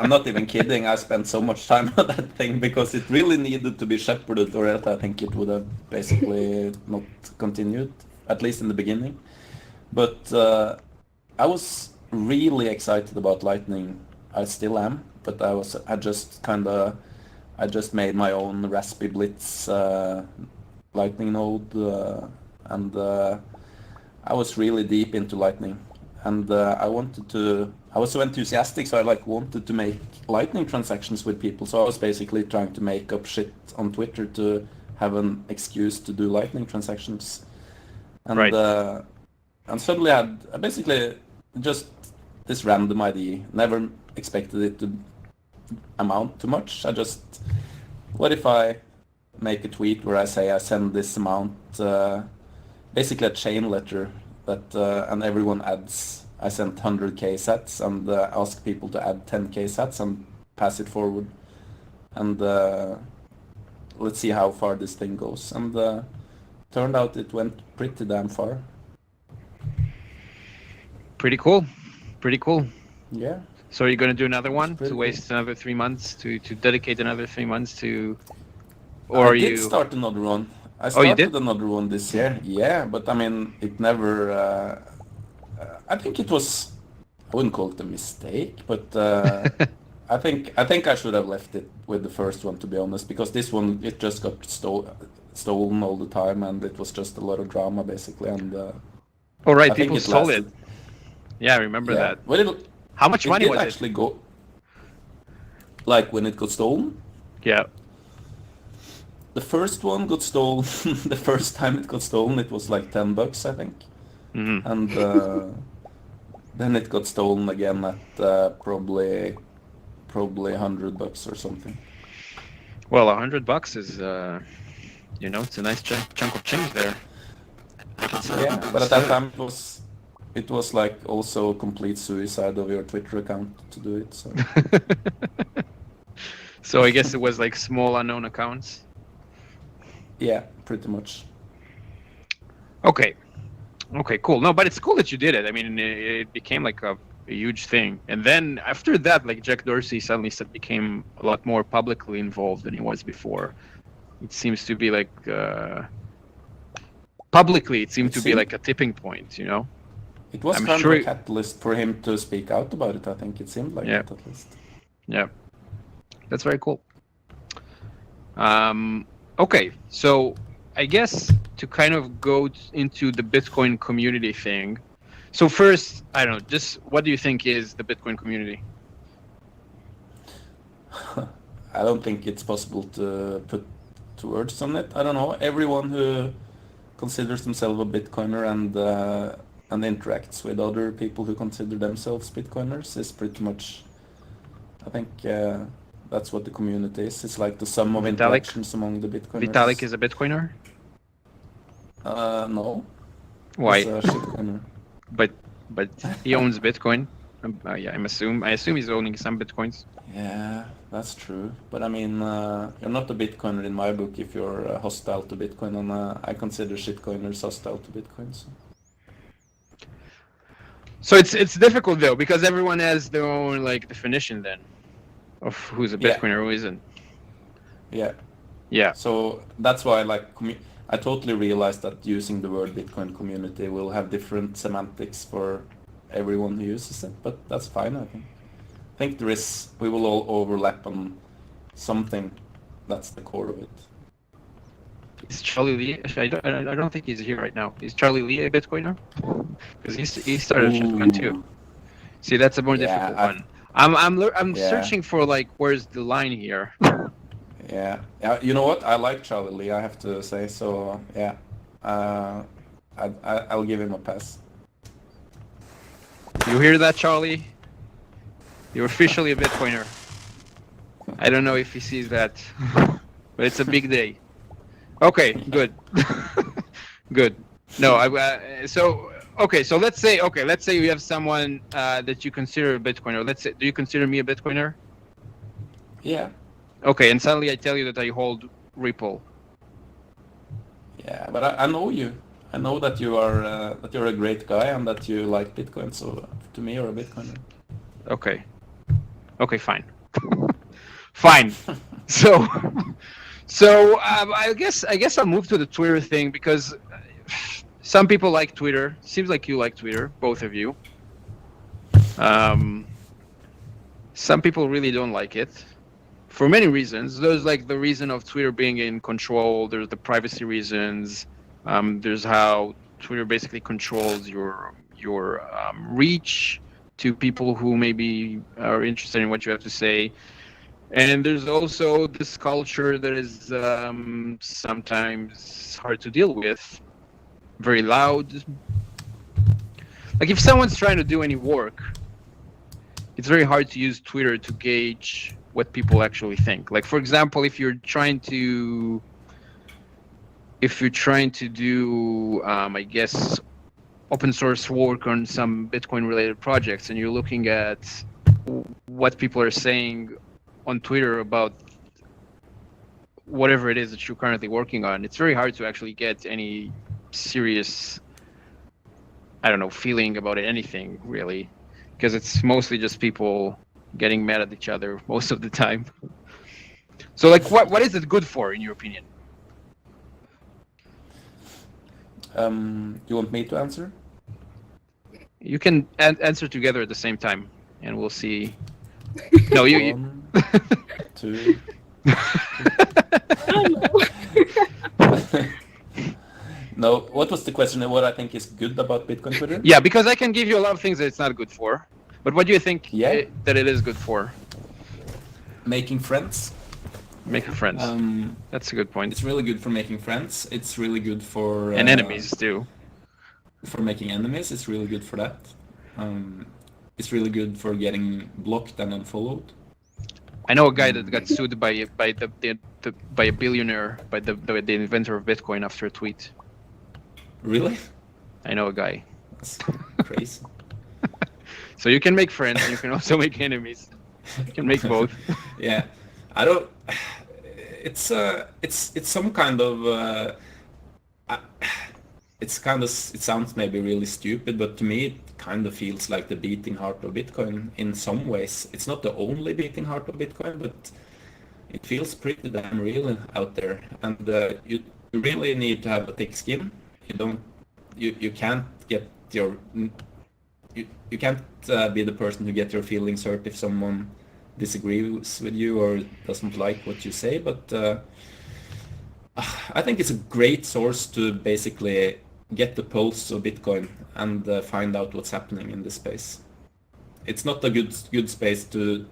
A: I'm not even kidding. I spent so much time on that thing because it really needed to be shepherded, or else I think it would have basically not continued, at least in the beginning. But I was really excited about Lightning. I still am, but I just made my own Raspberry Blitz Lightning node, and I was really deep into Lightning, and I was so enthusiastic, so I wanted to make Lightning transactions with people. So I was basically trying to make up shit on Twitter to have an excuse to do Lightning transactions, and and suddenly I basically just this random idea. Never expected it to amount to much. What if I make a tweet where I say I send this amount, basically a chain letter that, and everyone adds, I sent 100k sats and ask people to add 10k sats and pass it forward. And let's see how far this thing goes. And turned out it went pretty damn far.
H: Pretty cool.
A: Yeah.
H: So you're going to do another one to waste
A: cool.
H: another 3 months, to dedicate another 3 months to,
A: or I did start another one. I started another one this year. Yeah, but I mean, it never. I think it was. I wouldn't call it a mistake, but I think I should have left it with the first one, to be honest, because this one, it just got stolen all the time, and it was just a lot of drama basically, and
H: Oh right,
A: I think
H: people
A: it
H: stole
A: lasted.
H: it. Yeah, I remember
A: Yeah,
H: that.
A: well,
H: How much
A: it
H: money
A: did
H: was
A: actually go. Like when it got stolen,
H: it? Yeah.
A: the first one got stolen. The first time it got stolen, it was like $10, I think,
H: Hmm.
A: and then it got stolen again at probably $100 or something.
H: Well, $100 is, it's a nice chunk of change there.
A: Yeah, but at that time it was like also complete suicide of your Twitter account to do it. So
H: So I guess it was like small unknown accounts.
A: yeah, pretty much.
H: Okay, cool. No, but it's cool that you did it. I mean, it became like a huge thing. And then after that, like Jack Dorsey suddenly became a lot more publicly involved than he was before. It seems to be like publicly, it seemed to be like a tipping point, you know?
A: It was
H: I'm
A: kind
H: sure
A: of a catalyst for him to speak out about it. I think it seemed like
H: Yeah.
A: that at least.
H: Yeah, that's very cool. Okay, so I guess to kind of go into the Bitcoin community thing. So first, I don't know, just what do you think is the Bitcoin community?
A: I don't think it's possible to put words on it. I don't know. Everyone who considers themselves a Bitcoiner and interacts with other people who consider themselves Bitcoiners is pretty much, I think, that's what the community is. It's like the sum of
H: Vitalik?
A: interactions among the Bitcoiners.
H: Vitalik is a Bitcoiner?
A: No.
H: Why?
A: He's a shitcoiner.
H: But he owns Bitcoin. Yeah, I assume he's owning some Bitcoins.
A: Yeah, that's true. But I mean, you're not a Bitcoiner in my book if you're hostile to Bitcoin, and I consider shitcoiners hostile to Bitcoin.
H: So it's difficult though, because everyone has their own like definition then of who's a Bitcoiner or who isn't.
A: Yeah.
H: Yeah.
A: So that's why I totally realized that using the word Bitcoin community will have different semantics for everyone who uses it, but that's fine, I think. I think we will all overlap on something. That's the core of it.
H: Is Charlie Lee? I don't think he's here right now. Is Charlie Lee a Bitcoiner? Because he started a shitcoin too. See, that's a more difficult one. I'm searching for like where's the line here.
A: Yeah. You know what? I like Charlie Lee, I have to say. So yeah, I'll give him a pass.
H: You hear that, Charlie? You're officially a Bitcoiner. I don't know if he sees that, but it's a big day. Okay, good. Good. No, so let's say you have someone that you consider a Bitcoiner. Do you consider me a Bitcoiner?
A: Yeah.
H: Okay, and suddenly I tell you that I hold Ripple.
A: Yeah, but I know you. I know that you're a great guy and that you like Bitcoin. So to me, you're a Bitcoiner.
H: Okay. Okay, fine. Fine. So I guess I'll move to the Twitter thing because some people like Twitter. Seems like you like Twitter, both of you. Some people really don't like it for many reasons. There's like the reason of Twitter being in control. There's the privacy reasons. There's how Twitter basically controls your reach to people who maybe are interested in what you have to say. And there's also this culture that is sometimes hard to deal with, very loud. Like if someone's trying to do any work, it's very hard to use Twitter to gauge what people actually think. Like for example, if you're trying to do, I guess, open source work on some Bitcoin related projects and you're looking at what people are saying on Twitter about whatever it is that you're currently working on, it's very hard to actually get any serious, I don't know, feeling about it, anything really, because it's mostly just people getting mad at each other most of the time. So like what is it good for in your opinion?
A: You want me to answer?
H: You can answer together at the same time and we'll see No, you.
A: 1, 2.
E: I don't know.
A: No, what was the question? What I think is good about Bitcoin Twitter?
H: Yeah, because I can give you a lot of things that it's not good for. But what do you think that it is good for?
A: Making friends.
H: Making friends. That's a good point.
A: It's really good for making friends. It's really good for...
H: and enemies, too.
A: For making enemies, it's really good for that. It's really good for getting blocked and unfollowed.
H: I know a guy that got sued by a billionaire, by the inventor of Bitcoin after a tweet.
A: Really?
H: I know a guy.
A: That's crazy.
H: So you can make friends, and you can also make enemies. You can make both.
A: Yeah, I don't. It's some kind of. It sounds maybe really stupid, but to me it kind of feels like the beating heart of Bitcoin in some ways. It's not the only beating heart of Bitcoin, but it feels pretty damn real out there. And you really need to have a thick skin. You can't get your you can't be the person who gets your feelings hurt if someone disagrees with you or doesn't like what you say. But I think it's a great source to basically get the pulse of Bitcoin and find out what's happening in this space. It's not a good space to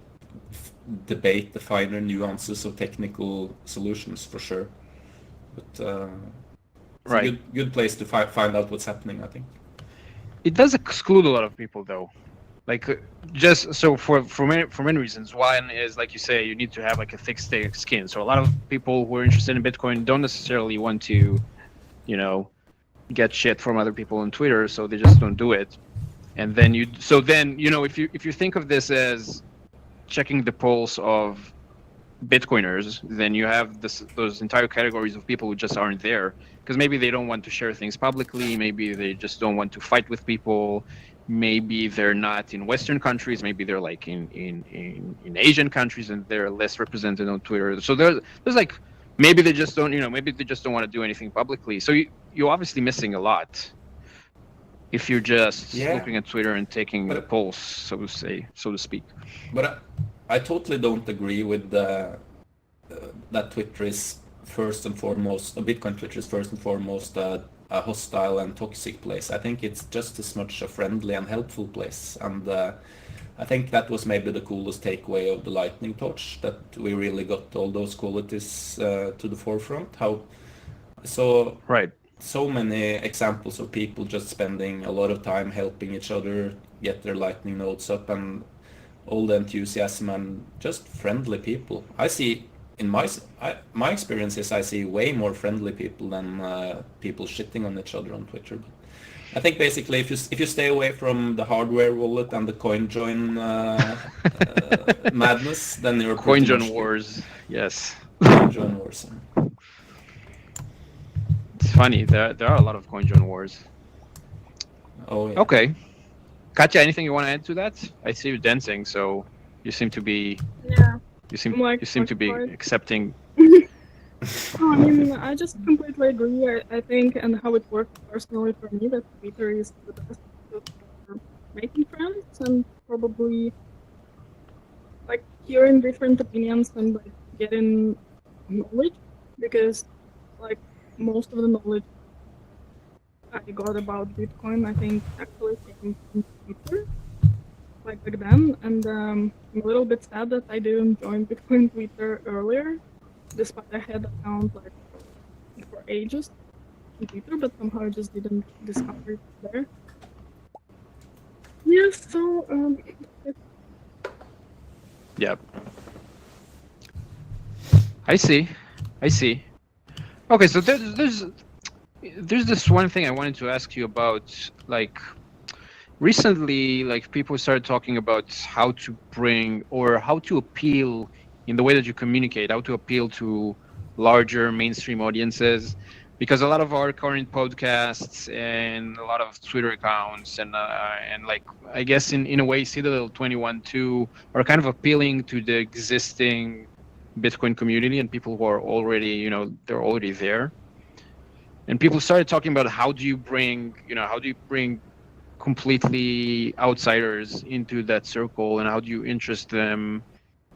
A: debate the finer nuances of technical solutions, for sure. But it's a good place to find out what's happening, I think.
H: It does exclude a lot of people, though. Like, just so for many reasons. One is, like you say, you need to have like a thick skin. So a lot of people who are interested in Bitcoin don't necessarily want to, get shit from other people on Twitter, so they just don't do it. And then if you think of this as checking the pulse of Bitcoiners, then you have those entire categories of people who just aren't there because maybe they don't want to share things publicly, maybe they just don't want to fight with people, maybe they're not in Western countries, maybe they're like in Asian countries and they're less represented on Twitter. So there's like maybe they just don't want to do anything publicly. So you're obviously missing a lot if you're just looking at Twitter and taking the pulse, so to speak.
A: But I totally don't agree with that Twitter is first and foremost, Bitcoin Twitter is first and foremost a hostile and toxic place. I think it's just as much a friendly and helpful place. And I think that was maybe the coolest takeaway of the Lightning Torch, that we really got all those qualities to the forefront. So many examples of people just spending a lot of time helping each other get their Lightning nodes up, and all the enthusiasm and just friendly people. I see in my experiences, I see way more friendly people than people shitting on each other on Twitter. But I think basically if you stay away from the hardware wallet and the CoinJoin madness, then you're
H: CoinJoin wars. Yes.
A: CoinJoin wars.
H: It's funny. There are a lot of CoinJoin wars.
A: Oh yeah.
H: Okay. Katya, anything you want to add to that? I see you dancing, so you seem to be.
E: Yeah.
H: You seem to be accepting.
E: I mean, I just completely agree. I think, and how it worked personally for me, that Twitter is the best for making friends and probably like hearing different opinions and like getting knowledge, because like most of the knowledge I got about Bitcoin, I think actually came from Twitter, like back then. And I'm a little bit sad that I didn't join Bitcoin Twitter earlier, despite I had an account like for ages on Twitter, but somehow I just didn't discover it there. Yes, so
H: Yeah. I see. Okay, so there's this one thing I wanted to ask you about. Like recently, like people started talking about how to bring or how to appeal in the way that you communicate, how to appeal to larger mainstream audiences, because a lot of our current podcasts and a lot of Twitter accounts and like I guess in a way Citadel 21 too are kind of appealing to the existing Bitcoin community and people who are already, they're already there. And people started talking about how do you bring completely outsiders into that circle, and how do you interest them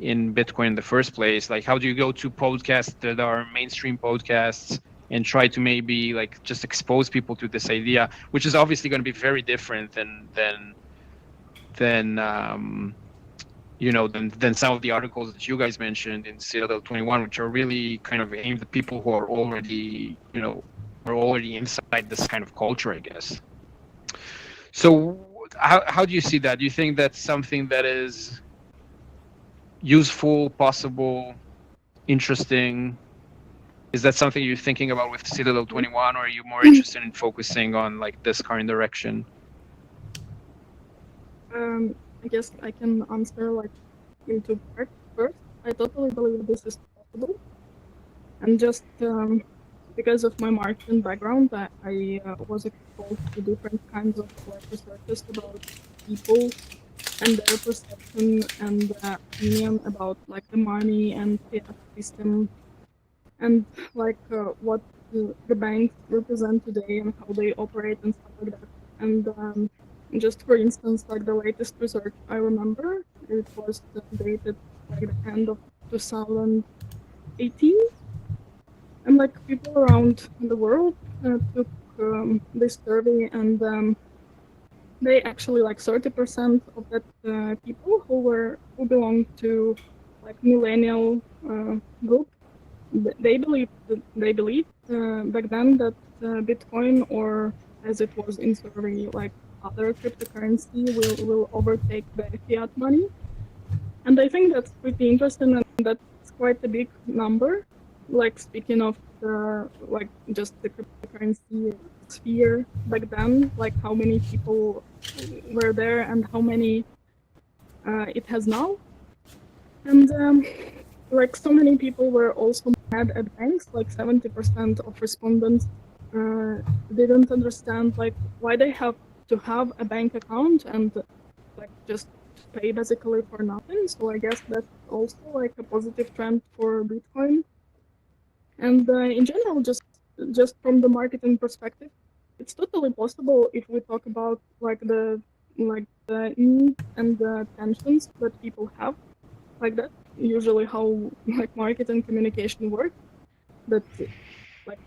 H: in Bitcoin in the first place? Like, how do you go to podcasts that are mainstream podcasts and try to maybe like just expose people to this idea, which is obviously going to be very different than than some of the articles that you guys mentioned in Citadel 21, which are really kind of aimed at people who are already, are already inside this kind of culture, I guess. So how do you see that? Do you think that's something that is useful, possible, interesting? Is that something you're thinking about with Citadel 21, or are you more interested in focusing on like this current direction?
E: I guess I can answer like into part first. I totally believe this is possible, and just because of my marketing background, I was exposed to different kinds of like researches about people and their perception and opinion about like the money and fiat system, and like what the banks represent today and how they operate and stuff like that. And just for instance, like the latest research I remember, it was dated like the end of 2018, and like people around the world took this survey, and they actually like 30% of that people who belonged to like millennial group, they believed back then that Bitcoin, or as it was in survey, like other cryptocurrency will overtake the fiat money. And I think that's pretty interesting, and that's quite a big number. Like speaking of like just the cryptocurrency sphere back then, like how many people were there and how many it has now. And like so many people were also mad at banks, like 70% of respondents didn't understand like why they have to have a bank account and like just pay basically for nothing. So I guess that's also like a positive trend for Bitcoin. And in general, just from the marketing perspective, it's totally possible if we talk about like the needs and the tensions that people have, like that usually how like marketing communication works, that like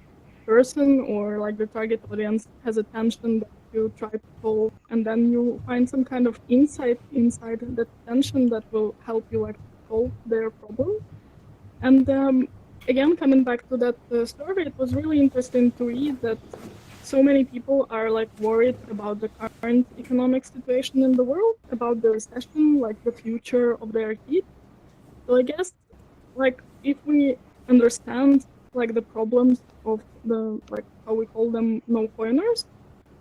E: person or like the target audience has a tension that you try to solve, and then you find some kind of insight inside that tension that will help you like solve their problem. And again, coming back to that survey, it was really interesting to read that so many people are like worried about the current economic situation in the world, about the recession, like the future of their kids. So I guess like if we understand like the problems of the like how we call them no coiners,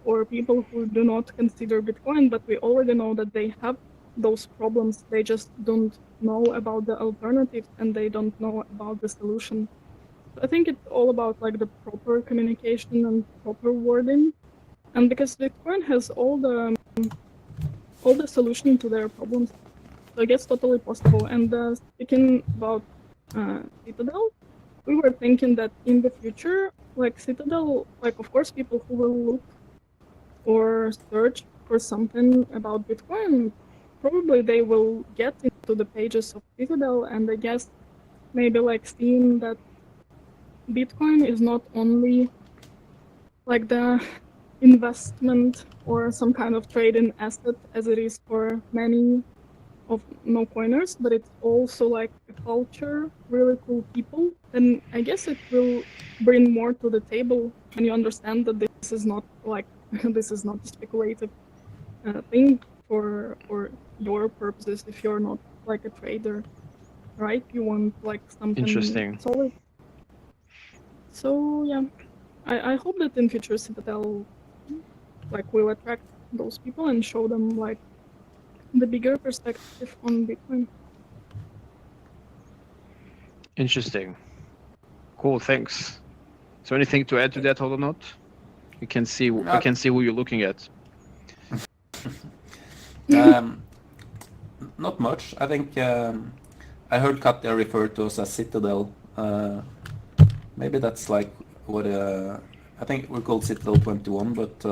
E: or people who do not consider Bitcoin, but we already know that they have those problems, they just don't know about the alternatives and they don't know about the solution. So I think it's all about like the proper communication and proper wording, and because Bitcoin has all the solution to their problems, so I guess totally possible. And speaking about Citadel, we were thinking that in the future, like Citadel, like of course people who will look or search for something about Bitcoin, probably they will get into the pages of Citadel, and I guess maybe like seeing that Bitcoin is not only like the investment or some kind of trading asset as it is for many of no coiners, but it's also like a culture, really cool people. Then I guess it will bring more to the table when you understand that this is not like this is not a speculative thing for your purposes if you're not like a trader, right? You want like something
H: Interesting.
E: solid. So yeah, I hope that in future Citadel like will attract those people and show them like the bigger perspective on Bitcoin.
H: Interesting. Cool, thanks. So anything to add to that, Hodlonaut? You can see I can see who you're looking at.
A: Not much. I think I heard Katja refer to us as Citadel. Maybe that's like what I think we're called Citadel 21, but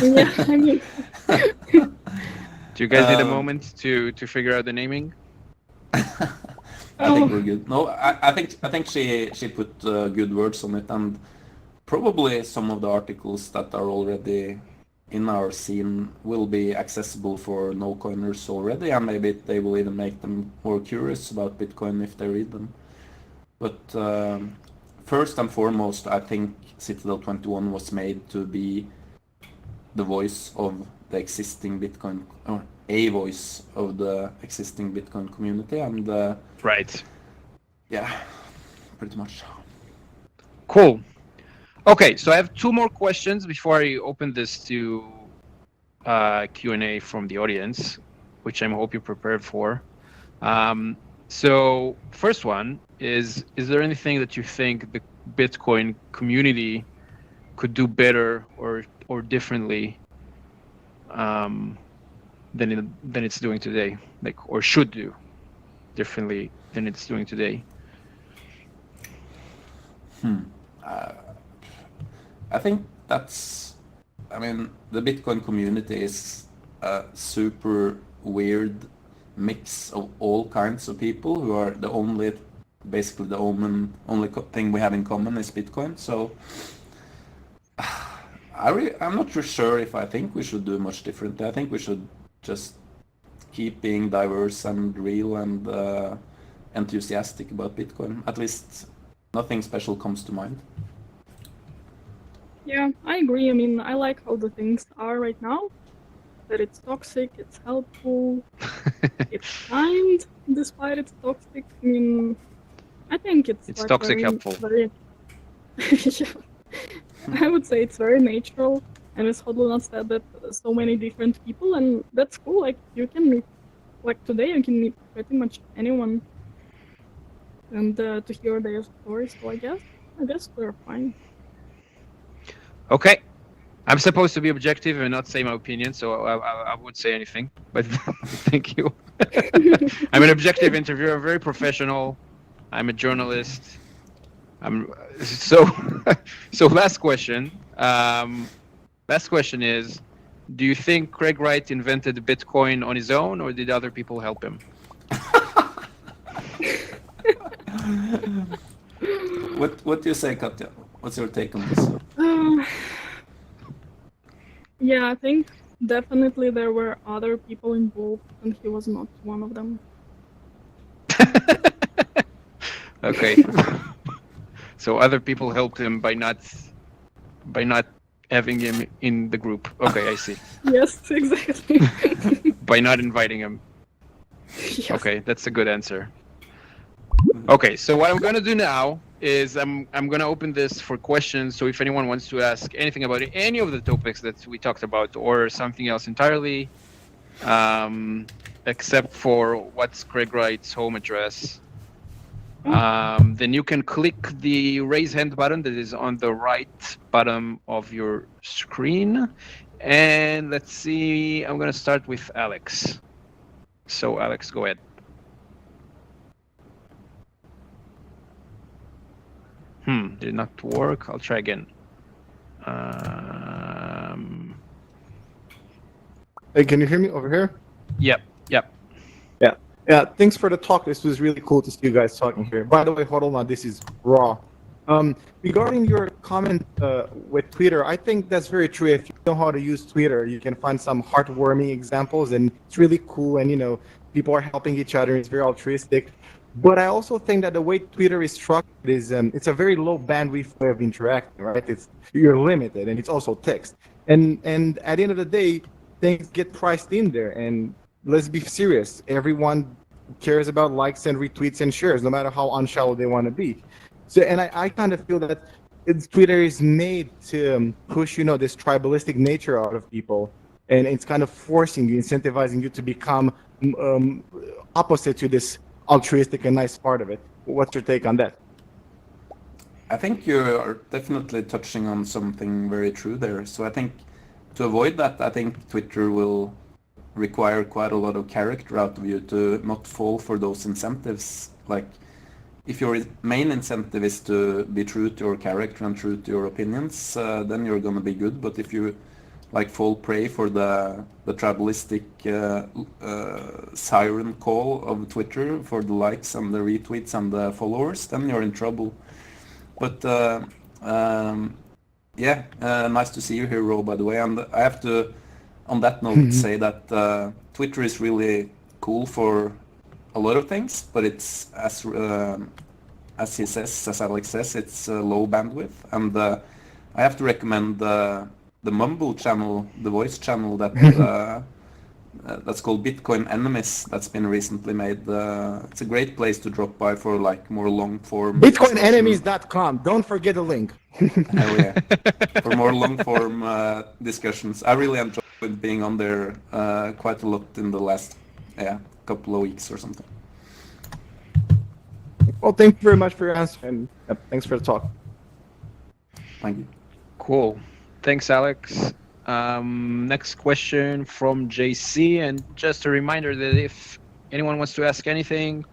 E: Yeah, I mean,
H: Do you guys need a moment to figure out the naming?
A: I think we're good. No, I think she put good words on it, and probably some of the articles that are already in our scene will be accessible for no-coiners already, and maybe they will even make them more curious about Bitcoin if they read them. But first and foremost, I think Citadel 21 was made to be the voice of the existing Bitcoin, or a voice of the existing Bitcoin community, and
H: Right.
A: yeah, pretty much.
H: Cool. Okay, so I have two more questions before I open this to Q&A from the audience, which I hope you're prepared for. So first one is there anything that you think the Bitcoin community could do better or differently than it's doing today, like, or should do differently than it's doing today?
A: I think I mean, the Bitcoin community is a super weird mix of all kinds of people who are basically the only thing we have in common is Bitcoin. So I'm not too sure if I think we should do much differently. I think we should just keep being diverse and real and enthusiastic about Bitcoin. At least nothing special comes to mind.
E: yeah, I agree. I mean, I like how the things are right now. That it's toxic, it's helpful, it's kind, despite it's toxic. I mean, I think it's like
H: toxic helpful.
E: Very... yeah. I would say it's very natural, and as Hodlonaut said, that so many different people, and that's cool. Like, you can meet, like today, you can meet pretty much anyone, and to hear their stories. So I guess we're fine.
H: Okay. I'm supposed to be objective and not say my opinion, so I won't say anything, but thank you. I'm an objective interviewer, very professional. I'm a journalist. So last question. Last question is, do you think Craig Wright invented Bitcoin on his own, or did other people help him?
A: What do you say, Katja? What's your take on this?
E: Yeah, I think definitely there were other people involved, and he was not one of them.
H: Okay. So other people helped him by not having him in the group. Okay, I see.
E: Yes, exactly.
H: By not inviting him.
E: Yes.
H: Okay, that's a good answer. Okay, so what I'm gonna do now is I'm gonna open this for questions. So if anyone wants to ask anything about any of the topics that we talked about, or something else entirely, except for what's Craig Wright's home address, then you can click the raise hand button that is on the right bottom of your screen. And let's see, I'm gonna start with Alex. So Alex, go ahead. Did not work. I'll try again.
I: Hey, can you hear me over here?
H: Yep.
I: Yeah, thanks for the talk. This was really cool to see you guys talking here. By the way, Hodlonaut, this is raw. Regarding your comment with Twitter, I think that's very true. If you know how to use Twitter, you can find some heartwarming examples, and it's really cool, and people are helping each other. It's very altruistic. But I also think that the way Twitter is structured is it's a very low bandwidth way of interacting, right? You're limited, and it's also text. And at the end of the day, things get priced in there. And let's be serious. Everyone cares about likes and retweets and shares, no matter how unshallow they want to be. So, and I kind of feel that Twitter is made to push, this tribalistic nature out of people, and it's kind of forcing you, incentivizing you to become opposite to this altruistic and nice part of it. What's your take on that?
A: I think you are definitely touching on something very true there. So I think to avoid that, I think Twitter will require quite a lot of character out of you to not fall for those incentives. Like, if your main incentive is to be true to your character and true to your opinions, then you're gonna be good. But if you like fall prey for the tribalistic siren call of Twitter for the likes and the retweets and the followers, then you're in trouble. But yeah, nice to see you here, Ro, by the way. And I have to, on that note, say that Twitter is really cool for a lot of things, but it's as he says, as Alex says, it's low bandwidth. And I have to recommend the Mumble channel, the voice channel that that's called Bitcoin Enemies. That's been recently made. It's a great place to drop by for like more long form.
I: Bitcoinenemies.com. Don't forget the link.
A: Hell yeah! For more long form discussions, I really enjoyed being on there quite a lot in the last couple of weeks or something.
I: Well, thank you very much for your answer, and thanks for the talk.
A: Thank you.
H: Cool. Thanks, Alex. Next question from JC, and just a reminder that if anyone wants to ask anything,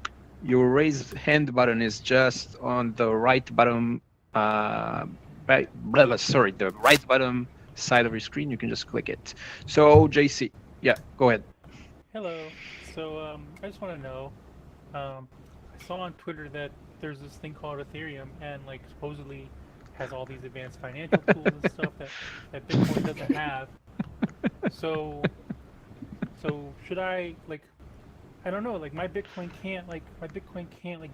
H: your raise hand button is just on the right bottom, the right bottom side of your screen. You can just click it. So JC, yeah, go ahead.
J: Hello. So I just want to know. I saw on Twitter that there's this thing called Ethereum, and like supposedly has all these advanced financial tools and stuff that Bitcoin doesn't have. So should I like, I don't know, like my Bitcoin can't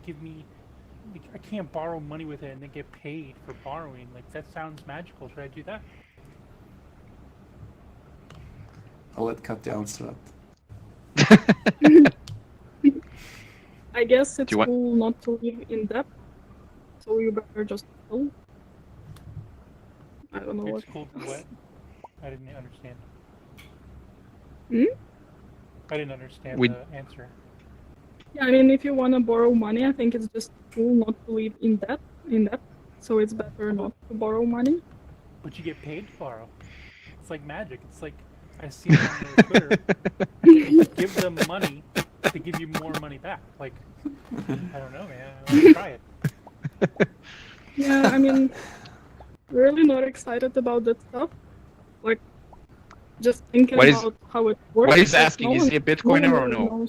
J: give me, like, I can't borrow money with it and then get paid for borrowing. Like that sounds magical. Should I do that?
A: I'll let Katja answer that.
E: I guess it's cool not to live in debt, so you better just chill. I don't know
J: it's cool to what? I didn't understand. I didn't understand the answer.
E: Yeah, I mean, if you want to borrow money, I think it's just cool not to live in debt. So it's better not to borrow money.
J: But you get paid to borrow. It's like magic. It's like I see it on their Twitter. Give them money to give you more money back. Like, I don't know, man. Let's try it.
E: Yeah, I mean, really not excited about that stuff. Like, just thinking about how it works.
H: What he's asking, is he a Bitcoiner or no?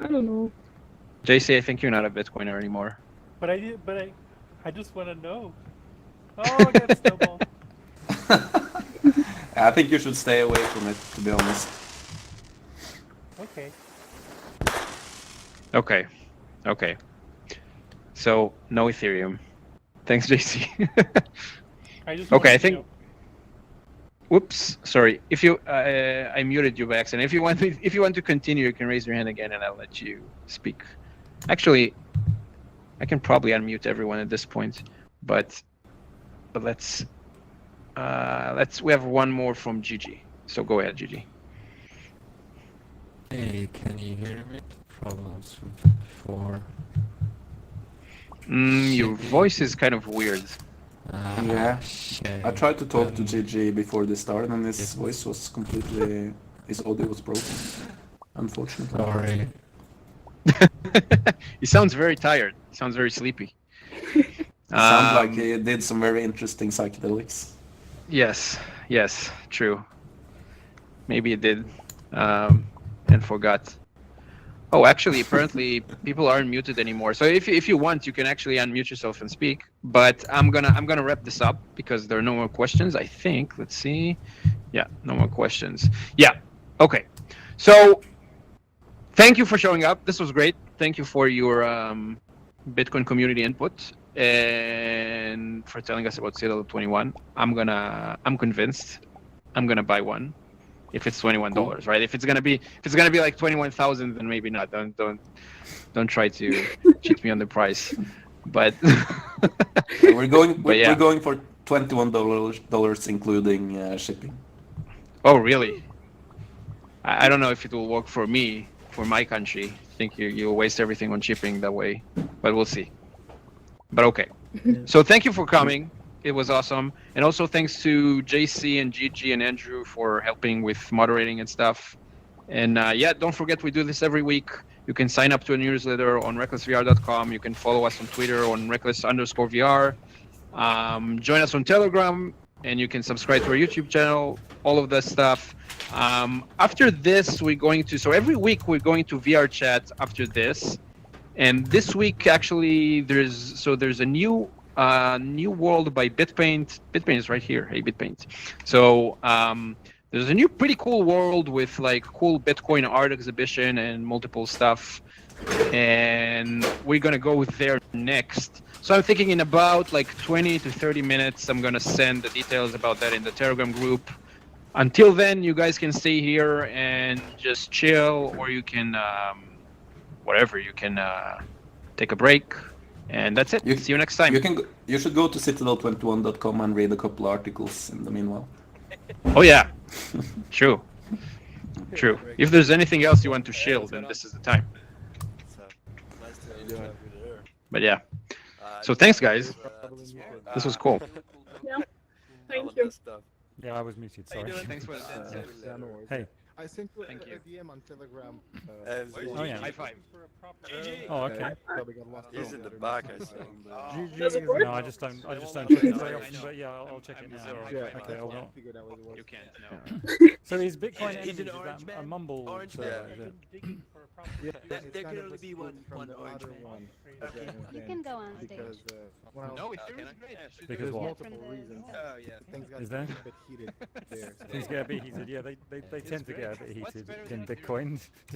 E: I don't know.
H: JC, I think you're not a Bitcoiner anymore.
J: But I just want to know. Oh, I got snowballed.
A: I think you should stay away from it, to be honest.
H: Okay. So no Ethereum. Thanks, JC. Okay, I think. Whoops, sorry. If you, I muted you by accident. If you want to continue, you can raise your hand again, and I'll let you speak. Actually, I can probably unmute everyone at this point, but let's. We have one more from Gigi. So go ahead, Gigi.
G: Hey, can you hear me? Problems before.
H: Your voice is kind of weird.
A: Yeah, I tried to talk to Gigi before this started, and his voice was completely, his audio was broken, unfortunately.
G: Sorry.
H: He sounds very tired. He sounds very sleepy.
A: Sounds like he did some very interesting psychedelics.
H: Yes, true. Maybe he did, and forgot. Oh, actually, apparently people aren't muted anymore. So if you want, you can actually unmute yourself and speak. But I'm gonna wrap this up because there are no more questions. I think. Let's see. Yeah, no more questions. Yeah. Okay. So thank you for showing up. This was great. Thank you for your Bitcoin community input and for telling us about Citadel 21. I'm convinced. I'm gonna buy one. If it's $21, right? If it's gonna be like 21,000, then maybe not. Don't try to cheat me on the price. But
A: we're going for $21 including shipping.
H: Oh really? I don't know if it will work for me, for my country. I think you'll waste everything on shipping that way, but we'll see. But okay. So thank you for coming. It was awesome. And also thanks to JC and Gigi and Andrew for helping with moderating and stuff. And yeah, don't forget we do this every week. You can sign up to a newsletter on recklessvr.com. You can follow us on Twitter on reckless_VR. Join us on Telegram, and you can subscribe to our YouTube channel. All of that stuff. After this, we're going to. So every week we're going to VR chat after this, and this week actually there's a new world by Bitpaint. Bitpaint is right here. Hey, Bitpaint. So there's a new pretty cool world with like cool Bitcoin art exhibition and multiple stuff, and we're gonna go there next. So I'm thinking in about like 20 to 30 minutes, I'm gonna send the details about that in the Telegram group. Until then, you guys can stay here and just chill, or you can whatever, you can take a break, and that's it. See you next time.
A: You should go to citadel21.com and read a couple articles in the meanwhile.
H: Oh yeah, true. True. If there's anything else you want to shill, then this is the time. But yeah. So thanks, guys. This was cool.
E: Yeah. Thank you.
G: Yeah, I was muted. Sorry.
H: Thanks for the
G: Hey.
I: I sent you a DM on Telegram.
G: Oh yeah.
H: High five.
G: Oh okay.
K: He's in the back, I think.
E: Does it work?
G: No, I just don't check it very often, but yeah, I'll check it now. Okay, I'll go.
H: You can't. No.
G: So is Bitcoin Enemies, is that a mumble server? Is it?
K: There can only be one orange
I: one.
L: You can go on stage.
H: No, it's great.
G: Because what?
I: Multiple reasons.
B: Oh yeah.
I: Things got
G: Is there?
I: a bit heated there.
G: Things get a bit heated. Yeah, they tend to get a bit heated in Bitcoin.